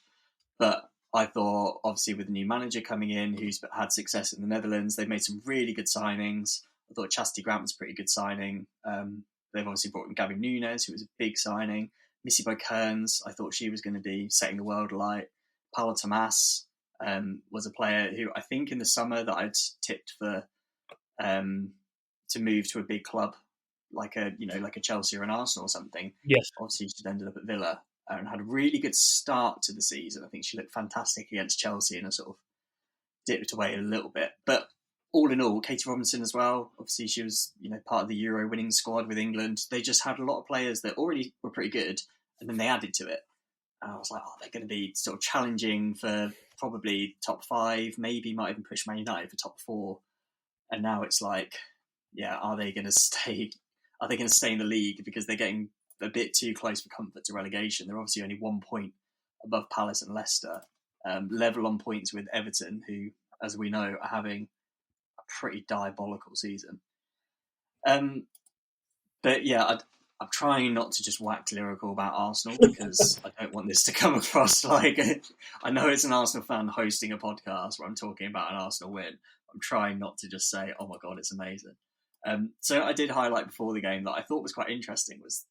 But I thought, obviously, with the new manager coming in, who's had success in the Netherlands, they've made some really good signings. I thought Chastity Grant was a pretty good signing. They've obviously brought in Gabby Nunes, who was a big signing. Missy Boy Kearns, I thought she was going to be setting the world alight. Paula Tomas was a player who I think in the summer that I'd tipped for to move to a big club like a Chelsea or an Arsenal or something. Yes. Obviously, she ended up at Villa and had a really good start to the season. I think she looked fantastic against Chelsea and sort of dipped away a little bit. But all in all, Katie Robinson as well. Obviously, she was part of the Euro winning squad with England. They just had a lot of players that already were pretty good, and then they added to it. And I was like, they're going to be sort of challenging for probably top 5, maybe might even push Man United for top 4. And now it's like, are they going to stay? Are they going to stay in the league because they're getting a bit too close for comfort to relegation? They're obviously only 1 point above Palace and Leicester, level on points with Everton, who, as we know, are having a pretty diabolical season. But yeah, I'm trying not to just wax lyrical about Arsenal because I don't want this to come across like I know it's an Arsenal fan hosting a podcast where I'm talking about an Arsenal win. I'm trying not to just say, oh my God, it's amazing. So I did highlight before the game that I thought was quite interesting was,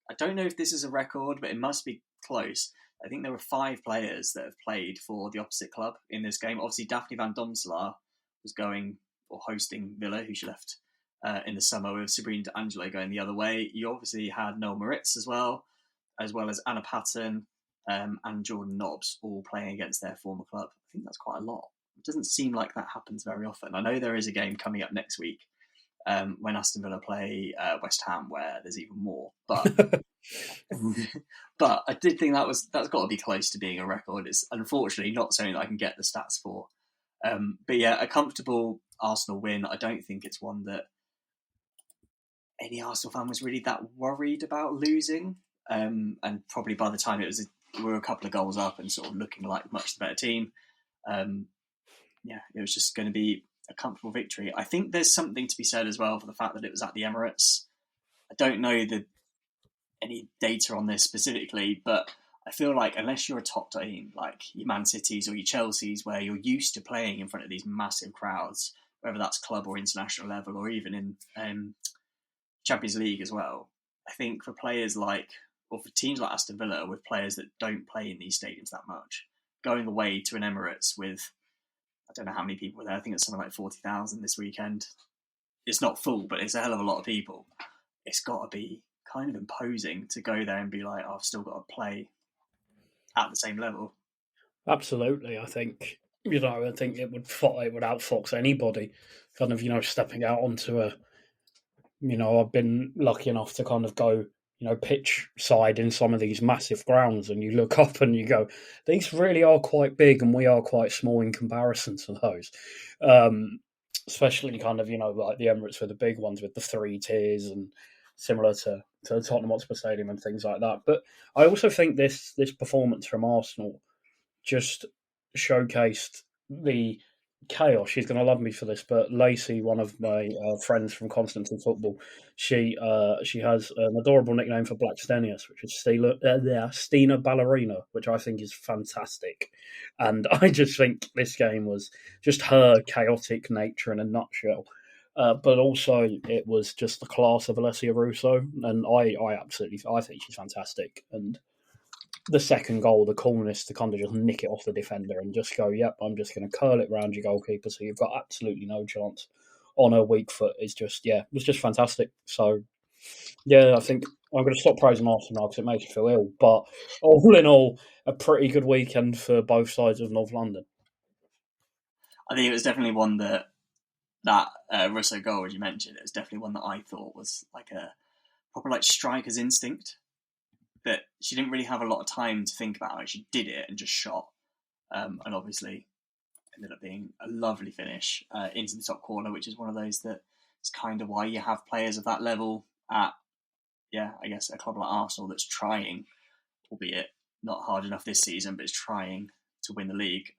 I don't know if this is a record, but it must be close. I think there were 5 players that have played for the opposite club in this game. Obviously, Daphne van Domselaar was going or hosting Villa, who she left in the summer, with Sabrina D'Angelo going the other way. You obviously had Noel Moritz as well as Anna Patton and Jordan Nobbs all playing against their former club. I think that's quite a lot. It doesn't seem like that happens very often. I know there is a game coming up next week when Aston Villa play West Ham, where there's even more. But but I did think that's got to be close to being a record. It's unfortunately not something that I can get the stats for. But yeah, a comfortable Arsenal win. I don't think it's one that any Arsenal fan was really that worried about losing. And probably by the time we were a couple of goals up and sort of looking like much the better team. It was just going to be a comfortable victory. I think there's something to be said as well for the fact that it was at the Emirates. I don't know any data on this specifically, but I feel like unless you're a top team like your Man Cities or your Chelseas, where you're used to playing in front of these massive crowds, whether that's club or international level or even in Champions League as well, I think for teams like Aston Villa with players that don't play in these stadiums that much, going away to an Emirates with, I don't know how many people were there, I think it's something like 40,000 this weekend. It's not full, but it's a hell of a lot of people. It's got to be kind of imposing to go there and be like, I've still got to play at the same level. Absolutely. I think it would outfox anybody kind of, stepping out onto I've been lucky enough to kind of go, pitch side in some of these massive grounds, and you look up and you go, these really are quite big and we are quite small in comparison to those. Especially kind of, like the Emirates were the big ones with the 3 tiers and similar to the Tottenham Hotspur Stadium and things like that. But I also think this performance from Arsenal just showcased the chaos. She's going to love me for this, but Lacey, one of my friends from Constantine Football, she has an adorable nickname for Black Stenius, which is Stina Ballerina, which I think is fantastic. And I just think this game was just her chaotic nature in a nutshell. But also, it was just the class of Alessia Russo, and I think she's fantastic. And the second goal, the coolness to kind of just nick it off the defender and just go, yep, I'm just going to curl it round your goalkeeper so you've got absolutely no chance on her weak foot is just, it was just fantastic. So, yeah, I think I'm going to stop praising Arsenal because it makes me feel ill. But all in all, a pretty good weekend for both sides of North London. I think it was definitely one that Russo goal, as you mentioned, it was definitely one that I thought was like a proper like striker's instinct. That she didn't really have a lot of time to think about it. She did it and just shot. And obviously ended up being a lovely finish into the top corner, which is one of those that is kind of why you have players of that level at, I guess, a club like Arsenal that's trying, albeit not hard enough this season, but is trying to win the league.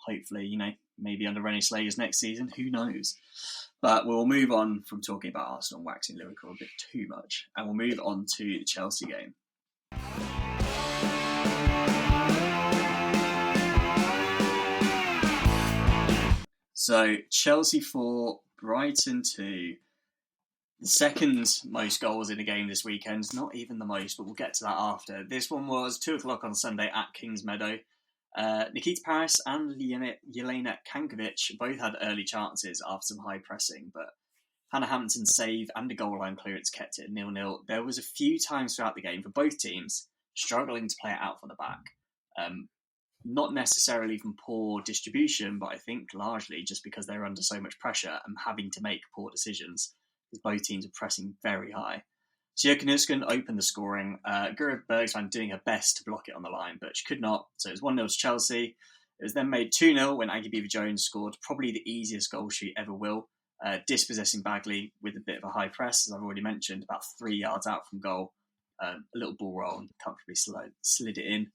Hopefully, maybe under Rennie Slegers next season. Who knows? But we'll move on from talking about Arsenal and waxing lyrical a bit too much, and we'll move on to the Chelsea game. So Chelsea 4, Brighton 2. The second most goals in a game this weekend. Not even the most, but we'll get to that after. This one was 2 o'clock on Sunday at Kingsmeadow. Nikita Paris and Jelena Kankovic both had early chances after some high pressing, but Hannah Hampton's save and a goal line clearance kept it 0-0. There was a few times throughout the game for both teams struggling to play it out from the back. Not necessarily from poor distribution, but I think largely just because they're under so much pressure and having to make poor decisions, because both teams are pressing very high. Sjoeke Nusken opened the scoring. Gura Bergsman doing her best to block it on the line, but she could not. So it was 1-0 to Chelsea. It was then made 2-0 when Aggie Beaver-Jones scored probably the easiest goal she ever will, dispossessing Bagley with a bit of a high press, as I've already mentioned, about 3 yards out from goal. A little ball roll and comfortably slid it in.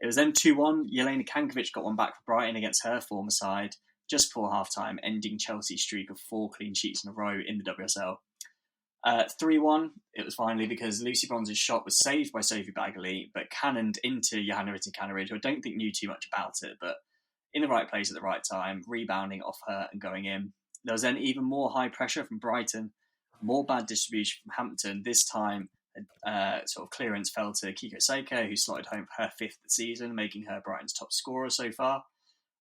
It was then 2-1. Jelena Kankovic got one back for Brighton against her former side just before half-time, ending Chelsea's streak of 4 clean sheets in a row in the WSL. 3-1, it was finally because Lucy Bronze's shot was saved by Sophie Bagley, but cannoned into Johanna Rytting-Kaneryd, who I don't think knew too much about it, but in the right place at the right time, rebounding off her and going in. There was then even more high pressure from Brighton, more bad distribution from Hampton. This time, sort of clearance fell to Kiko Seiko, who slotted home for her 5th of the season, making her Brighton's top scorer so far.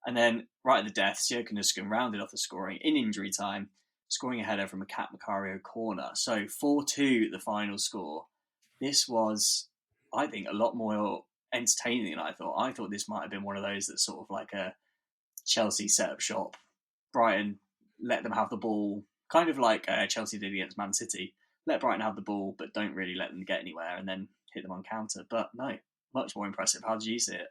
And then, right at the death, Sjoeke Nusken rounded off the scoring in injury time, scoring a header from a Kat Macario corner. So 4-2, the final score. This was, I think, a lot more entertaining than I thought. I thought this might have been one of those that's sort of like a Chelsea set-up shop. Brighton let them have the ball, kind of like Chelsea did against Man City. Let Brighton have the ball, but don't really let them get anywhere and then hit them on counter. But no, much more impressive. How did you see it?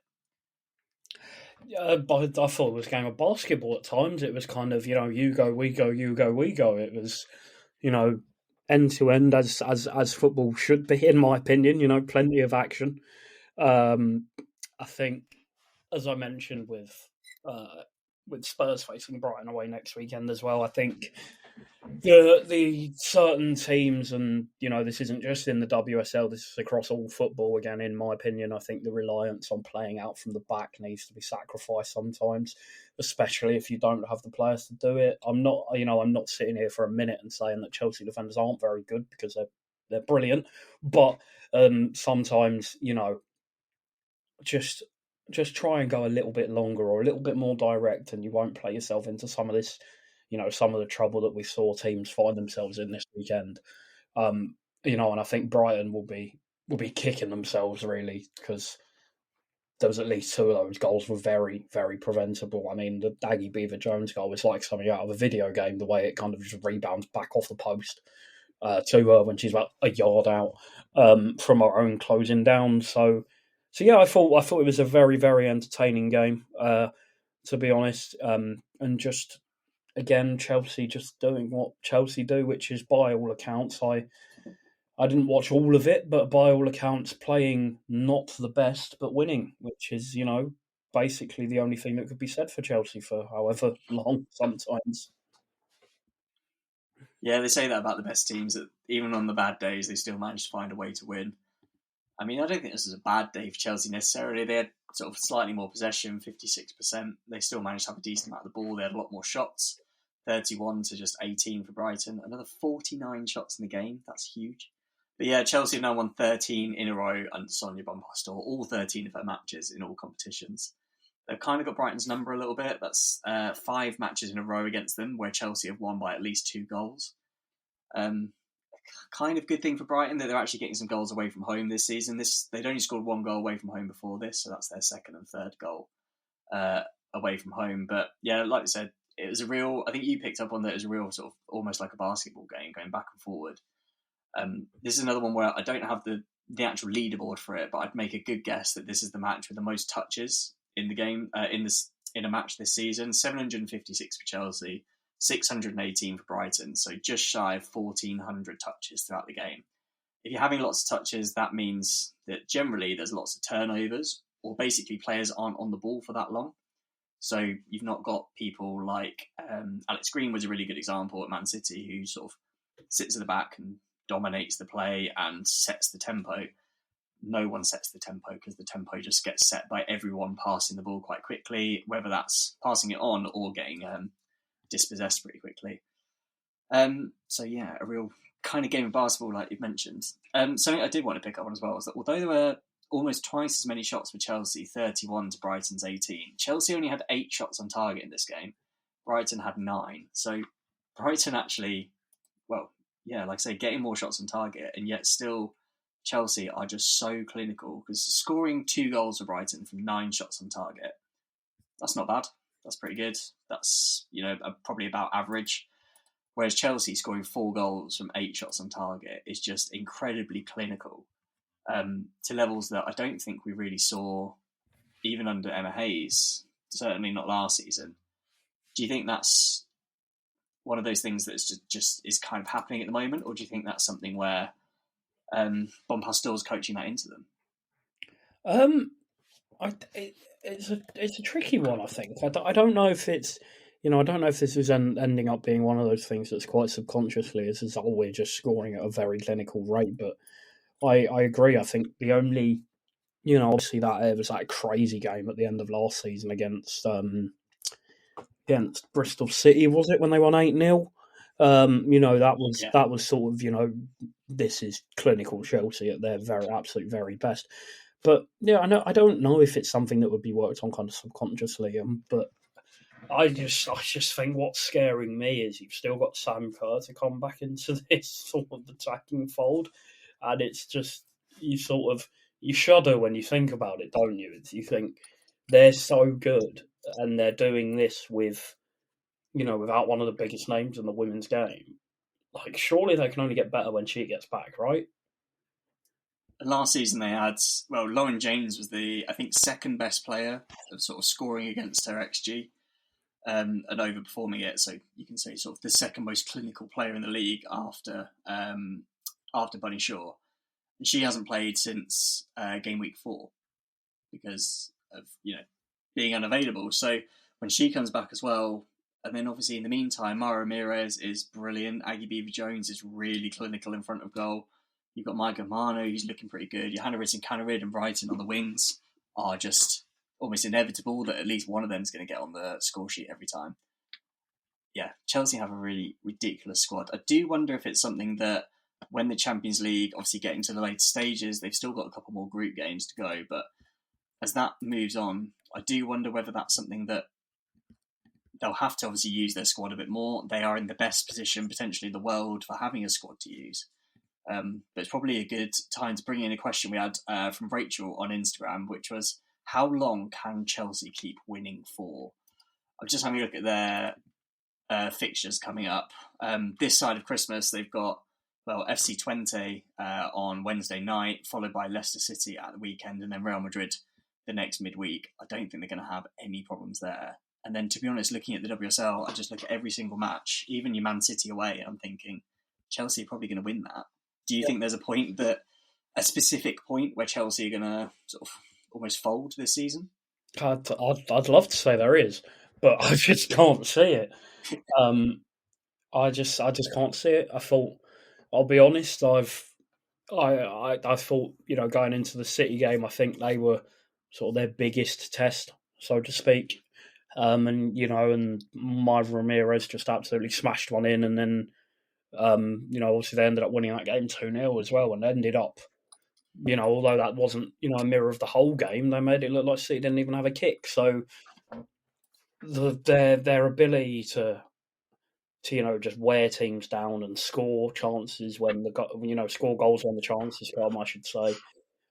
I thought it was a game of basketball at times. It was kind of, you go, we go, you go, we go. It was, end to end as football should be, in my opinion. Plenty of action. I think, as I mentioned with Spurs facing Brighton away next weekend as well, I think the certain teams, and this isn't just in the WSL, this is across all football again, in my opinion. I think the reliance on playing out from the back needs to be sacrificed sometimes, especially if you don't have the players to do it. I'm not sitting here for a minute and saying that Chelsea defenders aren't very good, because they're brilliant, but sometimes just try and go a little bit longer or a little bit more direct, and you won't play yourself into some of this, some of the trouble that we saw teams find themselves in this weekend. And I think Brighton will be kicking themselves, really, because there was at least 2 of those goals were very, very preventable. I mean, the Aggie Beaver-Jones goal was like something out of a video game, the way it kind of just rebounds back off the post to her when she's about a yard out from her own closing down. So yeah, I thought it was a very, very entertaining game, to be honest, and just, again, Chelsea just doing what Chelsea do, which is, by all accounts, I didn't watch all of it, but by all accounts, playing not the best, but winning, which is, basically the only thing that could be said for Chelsea for however long sometimes. Yeah, they say that about the best teams, that even on the bad days, they still manage to find a way to win. I mean, I don't think this was a bad day for Chelsea necessarily. They had sort of slightly more possession, 56%. They still managed to have a decent amount of the ball. They had a lot more shots, 31 to just 18 for Brighton. Another 49 shots in the game. That's huge. But yeah, Chelsea have now won 13 in a row under Sonia Bonpastor, all 13 of her matches in all competitions. They've kind of got Brighton's number a little bit. That's 5 matches in a row against them, where Chelsea have won by at least 2 goals. Kind of good thing for Brighton that they're actually getting some goals away from home this season. They'd only scored 1 goal away from home before this, so that's their 2nd and 3rd goal away from home. But yeah, like I said, it was a real, I think you picked up on that, it was a real sort of almost like a basketball game going back and forward. This is another one where I don't have the actual leaderboard for it, but I'd make a good guess that this is the match with the most touches in the game, in a match this season. 756 for Chelsea, 618 for Brighton, so just shy of 1,400 touches throughout the game. If you're having lots of touches, that means that generally there's lots of turnovers, or basically players aren't on the ball for that long. So you've not got people like Alex Green was a really good example at Man City, who sort of sits at the back and dominates the play and sets the tempo. No one sets the tempo because the tempo just gets set by everyone passing the ball quite quickly, whether that's passing it on or getting dispossessed pretty quickly. So yeah, a real kind of game of basketball, like you've mentioned. Something I did want to pick up on as well was that although there were almost twice as many shots for Chelsea, 31 to Brighton's 18, Chelsea only had 8 shots on target in this game. Brighton had 9. So Brighton actually, well, yeah, like I say, getting more shots on target, and yet still Chelsea are just so clinical, because scoring 2 goals for Brighton from 9 shots on target, that's not bad. That's pretty good. That's, probably about average. Whereas Chelsea scoring 4 goals from 8 shots on target is just incredibly clinical, to levels that I don't think we really saw even under Emma Hayes, certainly not last season. Do you think that's one of those things that's just is kind of happening at the moment, or do you think that's something where Bonpastor's coaching that into them? It's a tricky one, I think. I don't know if it's, I don't know if this is ending up being one of those things that's quite subconsciously is oh, we're just scoring at a very clinical rate. But I agree. I think the only, obviously that it was that crazy game at the end of last season against Bristol City, was it, when they won 8-0? That was sort of, this is clinical Chelsea at their absolute very best. But yeah, I don't know if it's something that would be worked on kind of subconsciously. But I just think what's scaring me is you've still got Sam Kerr to come back into this sort of attacking fold, and it's just you shudder when you think about it, don't you? You think they're so good, and they're doing this with, without one of the biggest names in the women's game. Like, surely they can only get better when she gets back, right? Last season they had, Lauren James was the, I think, second best player of sort of scoring against her XG, and overperforming it. So you can say sort of the second most clinical player in the league after Bunny Shaw. And she hasn't played since game week 4 because of, being unavailable. So when she comes back as well, and then obviously in the meantime, Mara Ramirez is brilliant. Aggie Beaver-Jones is really clinical in front of goal. You've got Micah Mano, who's looking pretty good. Johanna Ritson-Canarid and Brighton on the wings are just almost inevitable that at least one of them is going to get on the score sheet every time. Yeah, Chelsea have a really ridiculous squad. I do wonder if it's something that when the Champions League, obviously getting to the later stages, they've still got a couple more group games to go, but as that moves on, I do wonder whether that's something that they'll have to obviously use their squad a bit more. They are in the best position potentially in the world for having a squad to use. But it's probably a good time to bring in a question we had from Rachel on Instagram, which was, how long can Chelsea keep winning for? I'm just having a look at their fixtures coming up. This side of Christmas, they've got, FC Twente on Wednesday night, followed by Leicester City at the weekend, and then Real Madrid the next midweek. I don't think they're going to have any problems there. And then, to be honest, looking at the WSL, I just look at every single match, even your Man City away, and I'm thinking, Chelsea are probably going to win that. Do you think there's a specific point where Chelsea are going to sort of almost fold this season? I'd love to say there is, but I just can't see it. I just can't see it. I'll be honest, I thought, going into the City game, I think they were sort of their biggest test, so to speak. And Myra Ramirez just absolutely smashed one in, and then obviously they ended up winning that game 2-0 as well, and ended up, although that wasn't, a mirror of the whole game, they made it look like City didn't even have a kick. So their ability to just wear teams down and score chances when score goals when the chances come, I should say,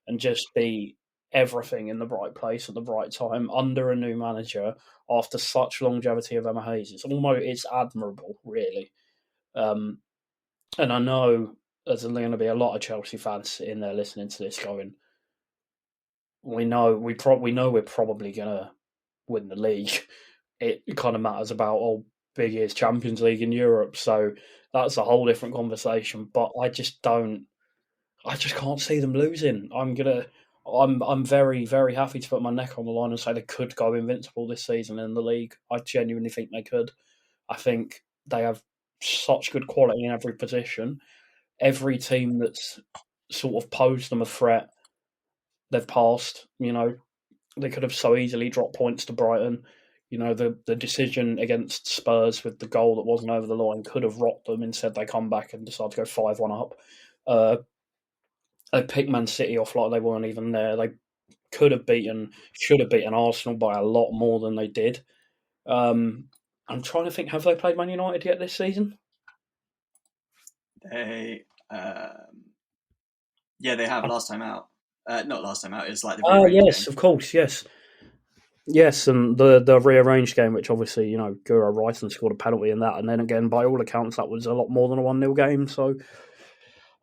and just be everything in the right place at the right time under a new manager after such longevity of Emma Hayes. It's admirable, really. And I know there's going to be a lot of Chelsea fans sitting there listening to this going, we know we're probably going to win the league. It kind of matters about big is Champions League in Europe, so that's a whole different conversation. But I just can't see them losing. I'm I'm very, very happy to put my neck on the line and say they could go invincible this season in the league. I genuinely think they could. I think they have such good quality in every position. Every team that's sort of posed them a threat, they've passed. They could have so easily dropped points to Brighton. The decision against Spurs with the goal that wasn't over the line could have rocked them. Instead, they come back and decide to go 5-1 up. They picked Man City off like they weren't even there. They should have beaten Arsenal by a lot more than they did. I'm trying to think, have they played Man United yet this season? They have last time out. Not last time out, it's like the yes, game. Of course, yes. Yes, and the rearranged game, which obviously, Guro Reisen scored a penalty in that, and then again, by all accounts, that was a lot more than a 1-0 game. So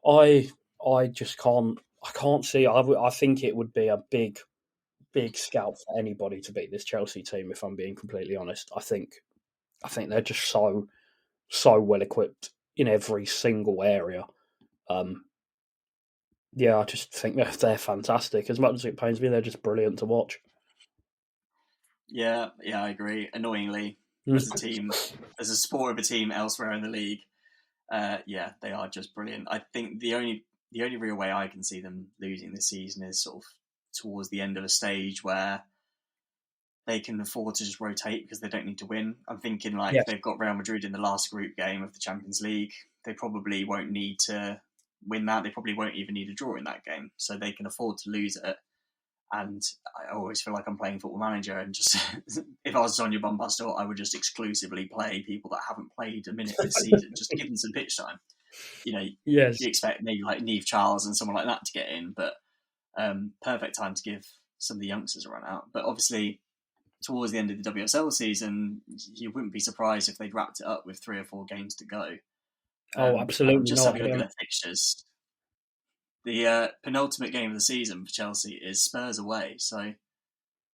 I just can't see. I think it would be a big scalp for anybody to beat this Chelsea team. If I'm being completely honest, I think they're just so well equipped in every single area. I just think they're fantastic. As much as it pains me, they're just brilliant to watch. Yeah, I agree. Annoyingly, as a team, as a supporter of a team elsewhere in the league, they are just brilliant. I think the only real way I can see them losing this season is sort of towards the end of a stage where they can afford to just rotate because they don't need to win. I'm thinking They've got Real Madrid in the last group game of the Champions League. They probably won't need to win that. They probably won't even need a draw in that game. So they can afford to lose it. And I always feel like I'm playing Football Manager, and just if I was Sonia Bombastor, I would just exclusively play people that haven't played a minute this season, just to give them some pitch time. You expect maybe like Neve Charles and someone like that to get in, but perfect time to give some of the youngsters a run out. But obviously, towards the end of the WSL season, you wouldn't be surprised if they'd wrapped it up with 3 or 4 games to go. Absolutely just not. having a look at their fixtures. The penultimate game of the season for Chelsea is Spurs away, so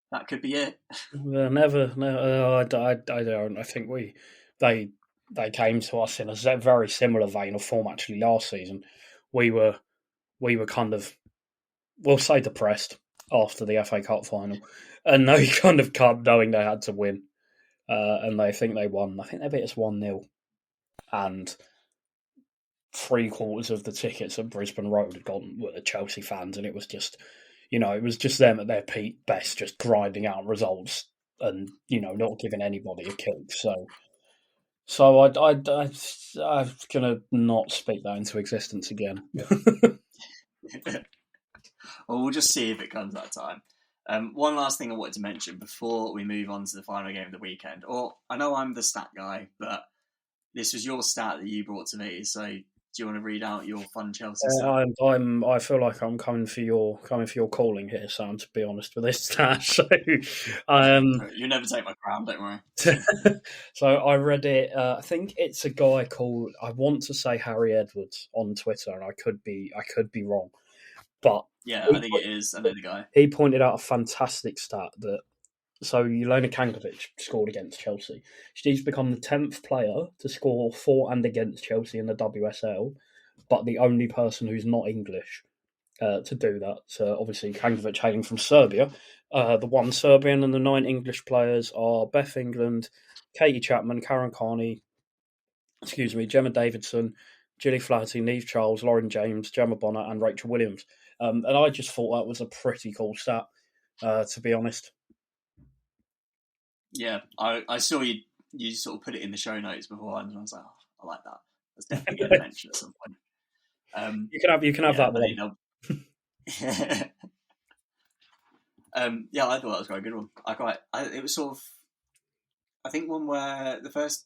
that could be it. Never. I don't. I think they came to us in a very similar vein of form actually last season. We were kind of, we'll say, depressed after the FA Cup final, and they kind of come knowing they had to win, and they think they won. I think they beat us 1-0, and 3/4 of the tickets at Brisbane Road had gone were the Chelsea fans, and it was just, it was just them at their peak best, just grinding out results and not giving anybody a kick. So I'm gonna not speak that into existence again. Well, we'll just see if it comes that time. One last thing I wanted to mention before we move on to the final game of the weekend. Or I know I'm the stat guy, but this was your stat that you brought to me. So do you want to read out your fun Chelsea stat? I feel like I'm coming for your calling here, Sam. To be honest with this stat, so you never take my crown, don't worry. So I read it. I think it's a guy called, I want to say Harry Edwards on Twitter, and I could be wrong. But yeah, I think it is. I know the guy. He pointed out a fantastic stat that Jelena Kankovic scored against Chelsea. She's become the 10th player to score for and against Chelsea in the WSL, but the only person who's not English to do that. So obviously Kankovic hailing from Serbia. The 1 Serbian and the 9 English players are Beth England, Katie Chapman, Karen Carney, Gemma Davidson, Gilly Flaherty, Neve Charles, Lauren James, Gemma Bonner, and Rachel Williams. And I just thought that was a pretty cool stat, to be honest. Yeah, I saw you sort of put it in the show notes before, and I was like, I like that. Let's definitely get a mention at some point. You can have that one. I thought that was quite a good one. It was sort of, I think, one where the first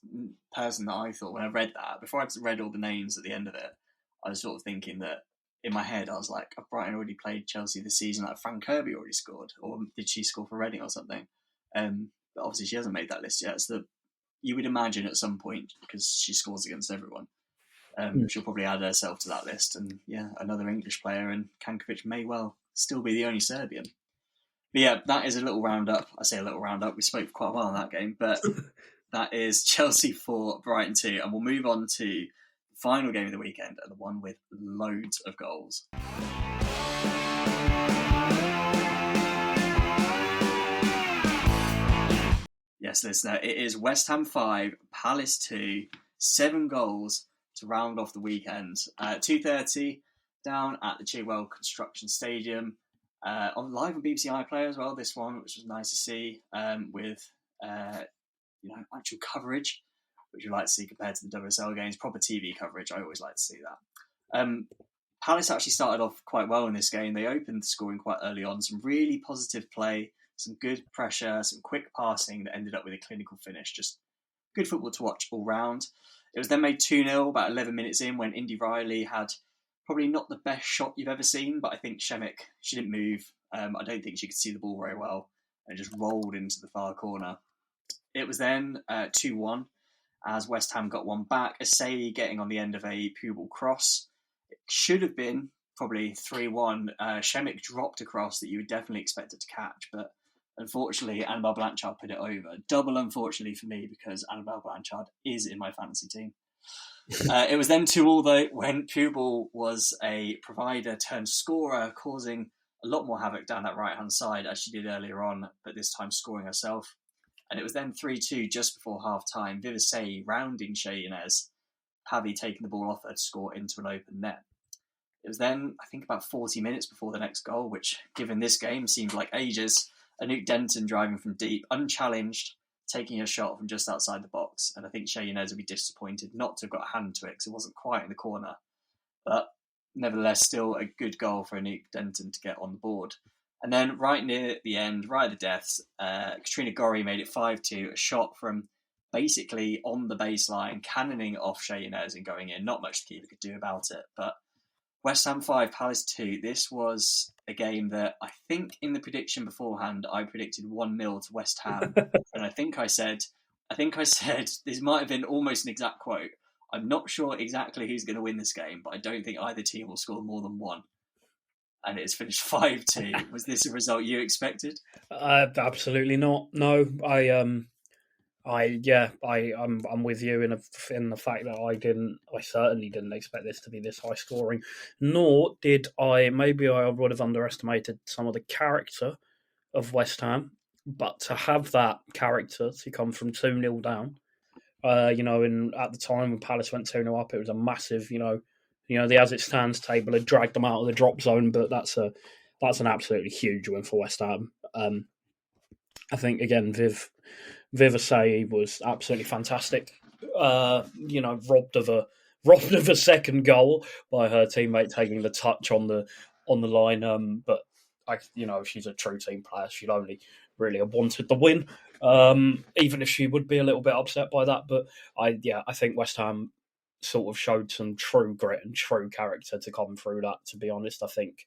person that I thought when I read that, before I read all the names at the end of it, I was sort of thinking that in my head I was like, have Brighton already played Chelsea this season? Like, Fran Kirby already scored, or did she score for Reading or something? But obviously she hasn't made that list yet. So you would imagine at some point, because she scores against everyone, she'll probably add herself to that list. And yeah, another English player, and Kankovic may well still be the only Serbian. But yeah, that is a little roundup. I say a little roundup. We spoke for quite a while on that game, but that is Chelsea 4, Brighton 2. And we'll move on to the final game of the weekend, and the one with loads of goals. Yes, listener, it is West Ham 5, Palace 2, 7 goals to round off the weekend. 2:30 down at the Chigwell Construction Stadium. On live on BBC iPlayer as well, this one, which was nice to see, with actual coverage, which you like to see compared to the WSL games. Proper TV coverage, I always like to see that. Palace actually started off quite well in this game. They opened scoring quite early on, some really positive play, some good pressure, some quick passing that ended up with a clinical finish. Just good football to watch all round. It was then made 2-0 about 11 minutes in when Indy Riley had probably not the best shot you've ever seen, but I think Shemek, she didn't move. I don't think she could see the ball very well and just rolled into the far corner. It was then 2-1 as West Ham got one back. Asai getting on the end of a Pubal cross. It should have been probably 3-1. Shemek dropped a cross that you would definitely expect it to catch, but unfortunately, Annabelle Blanchard put it over. Double unfortunately for me because Annabelle Blanchard is in my fantasy team. It was then 2-2 though when Pubal was a provider turned scorer, causing a lot more havoc down that right-hand side as she did earlier on, but this time scoring herself. And it was then 3-2 just before half-time. Vivasay rounding Shea Inez, Pavi taking the ball off her to score into an open net. It was then, I think, about 40 minutes before the next goal, which, given this game, seemed like ages. Anouk Denton driving from deep, unchallenged, taking a shot from just outside the box. And I think Shea Inez would be disappointed not to have got a hand to it because it wasn't quite in the corner. But nevertheless, still a good goal for Anouk Denton to get on the board. And then right near the end, right at the deaths, Katrina Gorry made it 5-2, a shot from basically on the baseline, cannoning off Shea Inez and going in. Not much the keeper could do about it. But West Ham 5, Palace 2. This was a game that I think in the prediction beforehand, I predicted 1-0 to West Ham. And I think I said, this might have been almost an exact quote. I'm not sure exactly who's going to win this game, but I don't think either team will score more than one. And it's finished 5-2. Was this a result you expected? Absolutely not. No, I'm with you in the fact that I certainly didn't expect this to be this high scoring, nor did I. Maybe I would have underestimated some of the character of West Ham, but to have that character to come from 2-0 down, and at the time when Palace went 2-0 up, it was a massive, the as it stands table had dragged them out of the drop zone, but that's an absolutely huge win for West Ham. I think again, Vivasay was absolutely fantastic. Robbed of a second goal by her teammate taking the touch on the line. But she's a true team player. She'd only really have wanted the win, even if she would be a little bit upset by that. But I think West Ham sort of showed some true grit and true character to come through that. To be honest, I think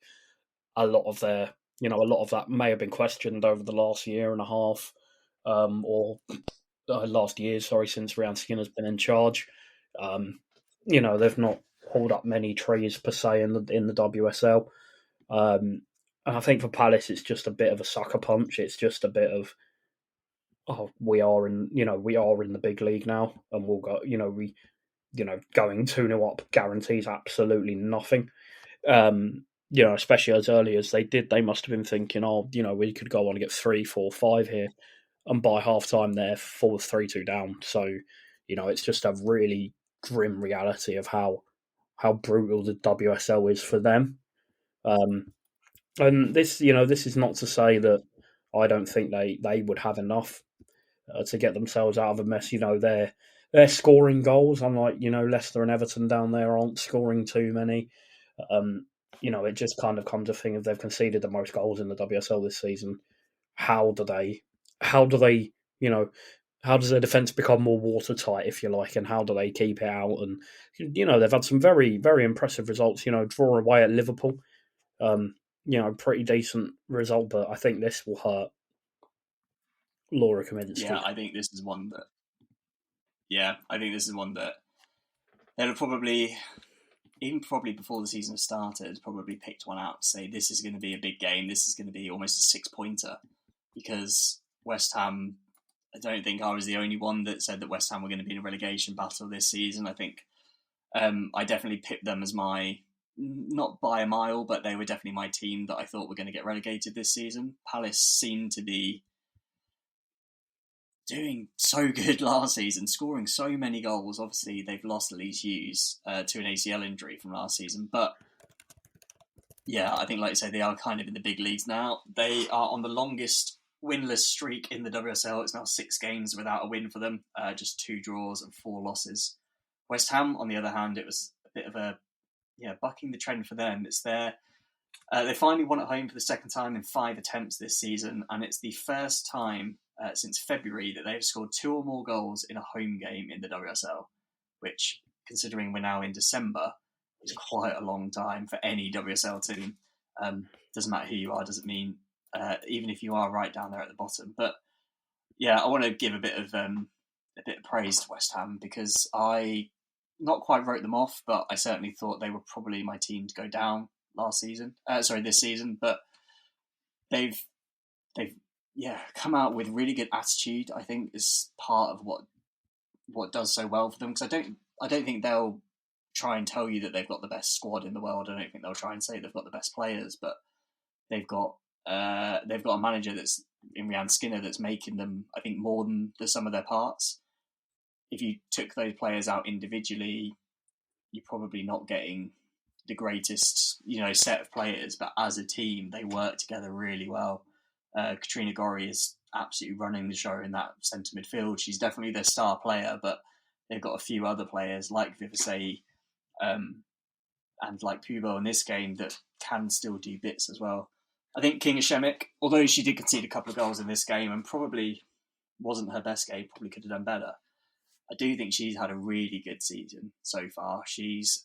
a lot of that may have been questioned over the last year and a half. Last year, since Rhian Skinner's been in charge. They've not pulled up many trees per se in the WSL. And I think for Palace, it's just a bit of a sucker punch. It's just a bit of, we are in the big league now, and we'll go. Going 2-0 up guarantees absolutely nothing. Especially as early as they did, they must have been thinking, we could go on and get 3, 4, 5 here. And by half-time, they're 3-2 down. So, it's just a really grim reality of how brutal the WSL is for them. And this is not to say that I don't think they would have enough to get themselves out of a mess. They're scoring goals, unlike, Leicester and Everton down there aren't scoring too many. It just kind of comes to think if they've conceded the most goals in the WSL this season, how does their defence become more watertight, if you like, and how do they keep it out? And, they've had some very, very impressive results, draw away at Liverpool, pretty decent result, but I think this will hurt Laura Kaminsky. Yeah, I think this is one that they'll have probably, even probably before the season started, probably picked one out to say this is going to be a big game, this is going to be almost a 6-pointer, because West Ham, I don't think I was the only one that said that West Ham were going to be in a relegation battle this season. I think I definitely picked them as my, not by a mile, but they were definitely my team that I thought were going to get relegated this season. Palace seemed to be doing so good last season, scoring so many goals. Obviously, they've lost Elise Hughes to an ACL injury from last season, but yeah, I think, like you say, they are kind of in the big leagues now. They are on the longest winless streak in the WSL. It's now 6 games without a win for them, just 2 draws and 4 losses. West Ham, on the other hand, it was a bit of a bucking the trend for them. It's their they finally won at home for the second time in 5 attempts this season, and it's the first time since February that they've scored 2 or more goals in a home game in the WSL, which, considering we're now in December, is quite a long time for any WSL team. Doesn't matter who you are, doesn't mean even if you are right down there at the bottom. But yeah, I want to give a bit of praise to West Ham, because I not quite wrote them off, but I certainly thought they were probably my team to go down this season. But they've come out with really good attitude. I think is part of what does so well for them, because I don't think they'll try and tell you that they've got the best squad in the world. I don't think they'll try and say they've got the best players, but they've got a manager that's in Rhian Skinner that's making them, I think, more than the sum of their parts. If you took those players out individually, you're probably not getting the greatest, set of players, but as a team, they work together really well. Katrina Gorry is absolutely running the show in that centre midfield. She's definitely their star player, but they've got a few other players like Vivasei and like Pubo in this game that can still do bits as well. I think Kinga Shemik, although she did concede a couple of goals in this game and probably wasn't her best game, probably could have done better, I do think she's had a really good season so far. She's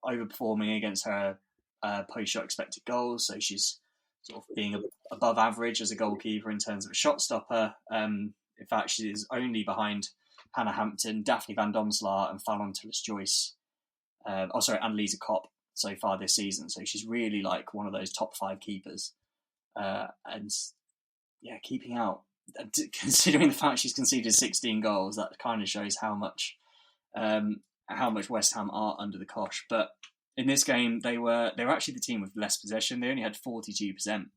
overperforming against her post-shot expected goals, so she's sort of being above average as a goalkeeper in terms of a shot stopper. In fact, she is only behind Hannah Hampton, Daphne Van Domslaar and Fallon Tullis-Joyce. Annalisa Kopp so far this season. So she's really like one of those top 5 keepers. Keeping out, considering the fact she's conceded 16 goals, that kind of shows how much West Ham are under the cosh. But in this game, they were actually the team with less possession. They only had 42%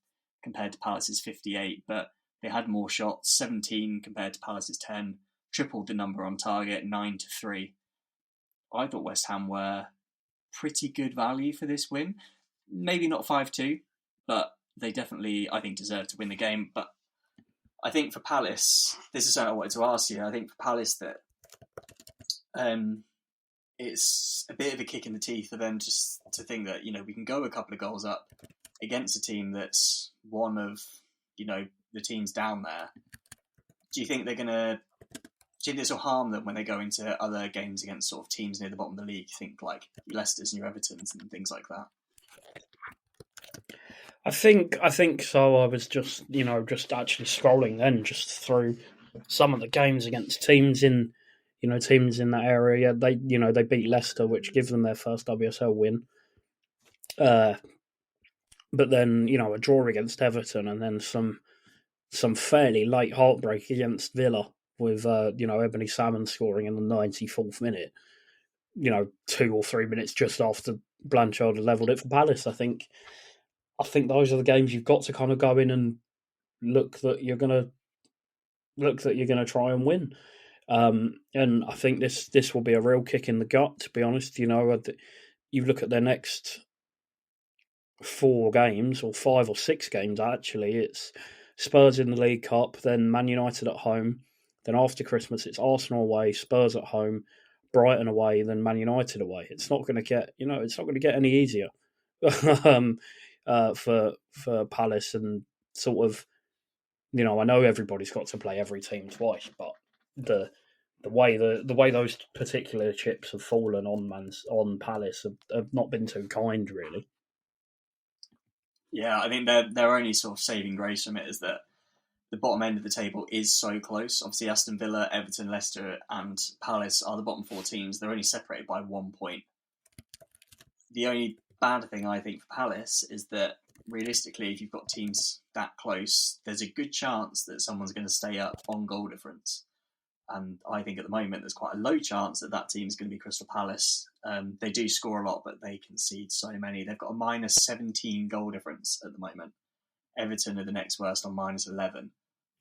compared to Palace's 58%, but they had more shots, 17 compared to Palace's 10, tripled the number on target, 9-3. I thought West Ham were pretty good value for this win. Maybe not 5-2, but they definitely, I think, deserve to win the game. But I think for Palace, this is something I wanted to ask you. I think for Palace that it's a bit of a kick in the teeth for them just to think that, we can go a couple of goals up against a team that's one of, the teams down there. Do you think they're going to... Do you think this will harm them when they go into other games against sort of teams near the bottom of the league? Think like Leicester's and your Evertons and things like that. I think so. I was just actually scrolling then just through some of the games against teams in that area. They beat Leicester, which gives them their first WSL win. But then a draw against Everton, and then some fairly late heartbreak against Villa with Ebony Salmon scoring in the 94th minute. 2 or 3 minutes just after Blanchard had levelled it for Palace. I think those are the games you've got to kind of go in and look that you're gonna try and win. And I think this will be a real kick in the gut, to be honest. You look at their next 4 games, or 5 or 6 games actually. It's Spurs in the League Cup, then Man United at home, then after Christmas it's Arsenal away, Spurs at home, Brighton away, then Man United away. It's not going to get any easier for Palace, and sort of, I know everybody's got to play every team twice, but the way those particular chips have fallen on Palace have not been too kind, really. Yeah, I think their only sort of saving grace from it is that the bottom end of the table is so close. Obviously, Aston Villa, Everton, Leicester and Palace are the bottom 4 teams. They're only separated by 1 point. The only bad thing, I think, for Palace is that realistically, if you've got teams that close, there's a good chance that someone's going to stay up on goal difference. And I think at the moment there's quite a low chance that team is going to be Crystal Palace. They do score a lot, but they concede so many. They've got a -17 goal difference at the moment. Everton are the next worst on -11.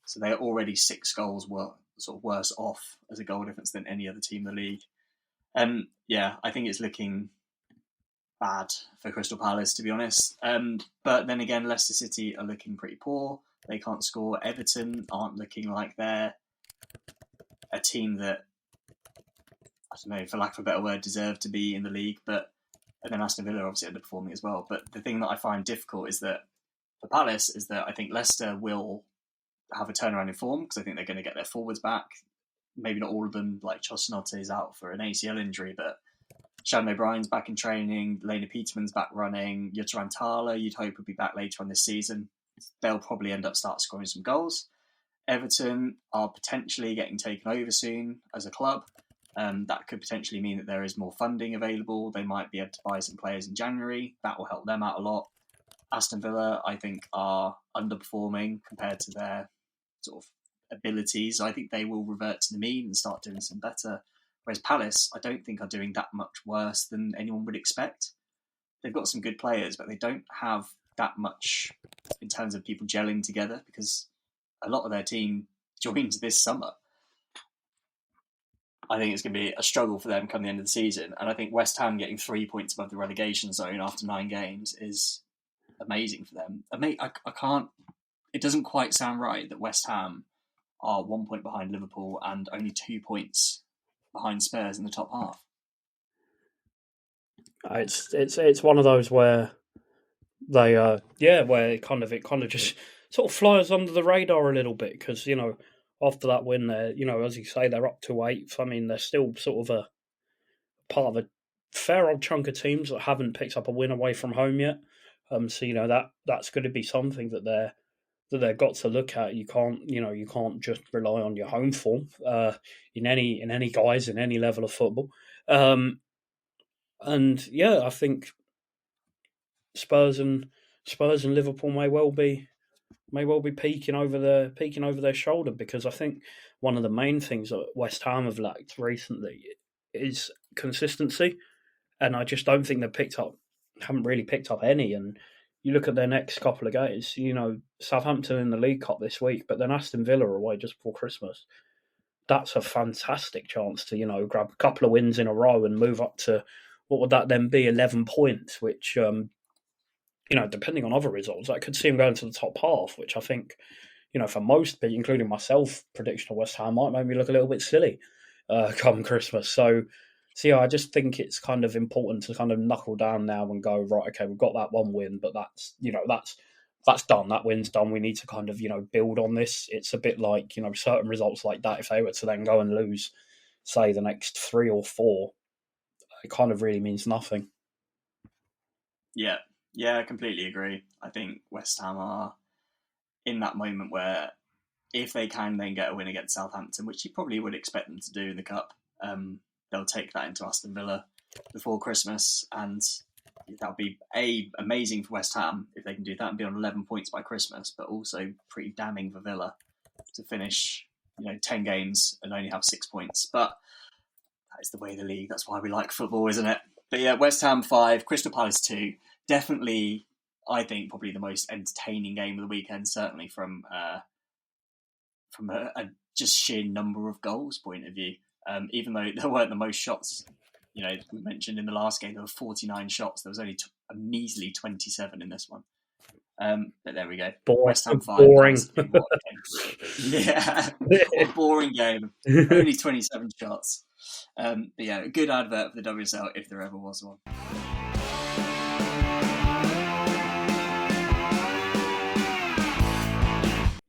So they're already 6 goals worse off as a goal difference than any other team in the league. I think it's looking bad for Crystal Palace, to be honest. But then again, Leicester City are looking pretty poor. They can't score. Everton aren't looking like they're a team that, I don't know, for lack of a better word, deserve to be in the league. And then Aston Villa are obviously underperforming as well. But the thing that I find difficult is that for Palace is that I think Leicester will have a turnaround in form because I think they're going to get their forwards back. Maybe not all of them, like Chosnote is out for an ACL injury, but Shannon O'Brien's back in training, Lena Peterman's back running, Jutta Rantala, you'd hope, would be back later on this season. They'll probably end up start scoring some goals. Everton are potentially getting taken over soon as a club. That could potentially mean that there is more funding available. They might be able to buy some players in January. That will help them out a lot. Aston Villa, I think, are underperforming compared to their sort of abilities. I think they will revert to the mean and start doing some better. Whereas Palace, I don't think are doing that much worse than anyone would expect. They've got some good players, but they don't have that much in terms of people gelling together because a lot of their team joined this summer. I think it's going to be a struggle for them come the end of the season. And I think West Ham getting 3 points above the relegation zone after 9 games is amazing for them. I can't. It doesn't quite sound right that West Ham are 1 point behind Liverpool and only 2 points behind Spurs in the top half. It's one of those where they where it kind of just sort of flies under the radar a little bit because after that win there, as you say, they're up to 8th. I mean, they're still sort of a part of a fair old chunk of teams that haven't picked up a win away from home yet. So that's going to be something that they've got to look at. You can't just rely on your home form in any guise in any level of football. I think Spurs and Liverpool may well be peeking over their shoulder because I think one of the main things that West Ham have lacked recently is consistency, and I just don't think haven't really picked up any. And you look at their next couple of games, Southampton in the League Cup this week, but then Aston Villa away just before Christmas. That's a fantastic chance to, grab a couple of wins in a row and move up to, what would that then be, 11 points, which, depending on other results, that could see them going to the top half, which I think, for most people, including myself, prediction of West Ham might make me look a little bit silly come Christmas. So I just think it's kind of important to kind of knuckle down now and go, right, okay, we've got that one win, but that's done. That win's done. We need to kind of, build on this. It's a bit like, certain results like that, if they were to then go and lose, say, the next 3 or 4, it kind of really means nothing. Yeah, I completely agree. I think West Ham are in that moment where if they can then get a win against Southampton, which you probably would expect them to do in the Cup, they'll take that into Aston Villa before Christmas, and that would be amazing for West Ham if they can do that and be on 11 points by Christmas, but also pretty damning for Villa to finish 10 games and only have 6 points. But that is the way of the league. That's why we like football, isn't it? But yeah, West Ham 5, Crystal Palace 2. Definitely, I think, probably the most entertaining game of the weekend, certainly from a just sheer number of goals point of view. Even though there weren't the most shots, we mentioned in the last game there were 49 shots. There was only a measly 27 in this one. But there we go. West Ham 5. Boring. Yeah, what a boring game. Only 27 shots. But yeah, a good advert for the WSL if there ever was one.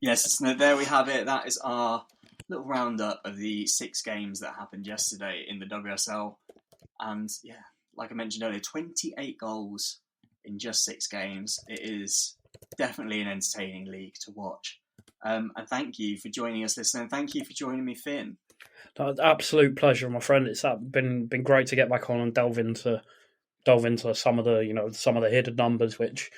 Yes, so there we have it. That is our little roundup of the 6 games that happened yesterday in the WSL. And yeah, like I mentioned earlier, 28 goals in just 6 games. It is definitely an entertaining league to watch. And thank you for joining us, listener. And thank you for joining me, Finn. Absolute pleasure, my friend. It's been great to get back on and delve into some of the hidden numbers, which,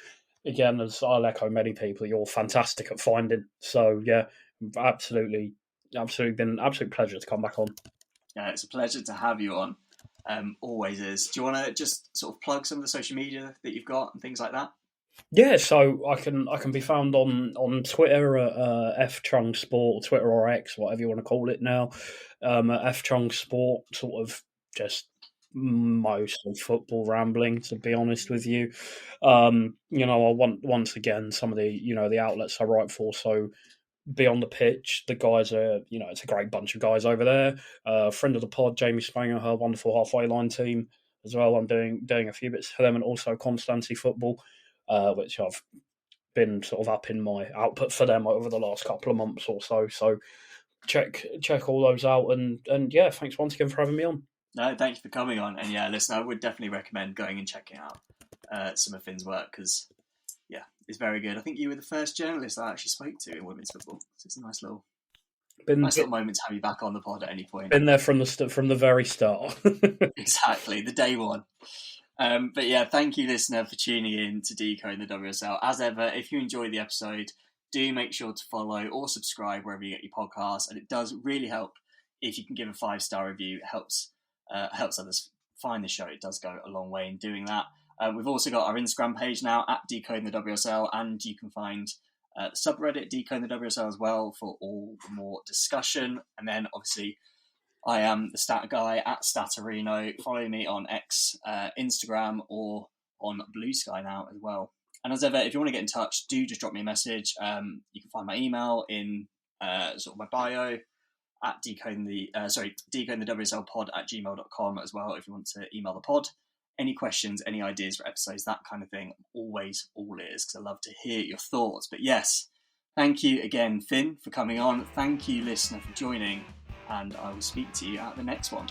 again, as I'll echo many people, you're fantastic at finding. So yeah, absolutely been an absolute pleasure to come back on. Yeah, it's a pleasure to have you on. Always is. Do you want to just sort of plug some of the social media that you've got and things like that? Yeah, so I can be found on Twitter at F Chung Sport, Twitter or X, whatever you want to call it now. At F Chung Sport, sort of just most of football rambling, to be honest with you. I want once again some of the outlets I write for. So beyond the pitch, the guys are it's a great bunch of guys over there. Friend of the pod, Jamie Spanger, her wonderful halfway line team as well. I'm doing a few bits for them, and also Constancy Football, which I've been sort of upping my output for them over the last couple of months or so. So check all those out, and yeah, thanks once again for having me on. No, thank you for coming on. And yeah, listen, I would definitely recommend going and checking out some of Finn's work because, yeah, it's very good. I think you were the first journalist I actually spoke to in women's football. So it's a nice little moment to have you back on the pod at any point. Been there from the very start. Exactly, the day one. But yeah, thank you, listener, for tuning in to Decoding the WSL. As ever, if you enjoyed the episode, do make sure to follow or subscribe wherever you get your podcasts. And it does really help if you can give a 5-star review. It helps others find the show. It does go a long way in doing that. We've also got our Instagram page now at Decoding the WSL, and you can find the subreddit Decoding the WSL as well for all the more discussion. And then obviously I am the stat guy at Stattorino. Follow me on X, Instagram, or on Blue Sky now as well. And as ever, if you want to get in touch, do just drop me a message. You can find my email in sort of my bio at decoding the WSL pod at gmail.com as well if you want to email the pod. Any questions, any ideas for episodes, that kind of thing, I'm always all ears because I love to hear your thoughts. But yes, thank you again, Finn, for coming on. Thank you, listener, for joining. And I will speak to you at the next one.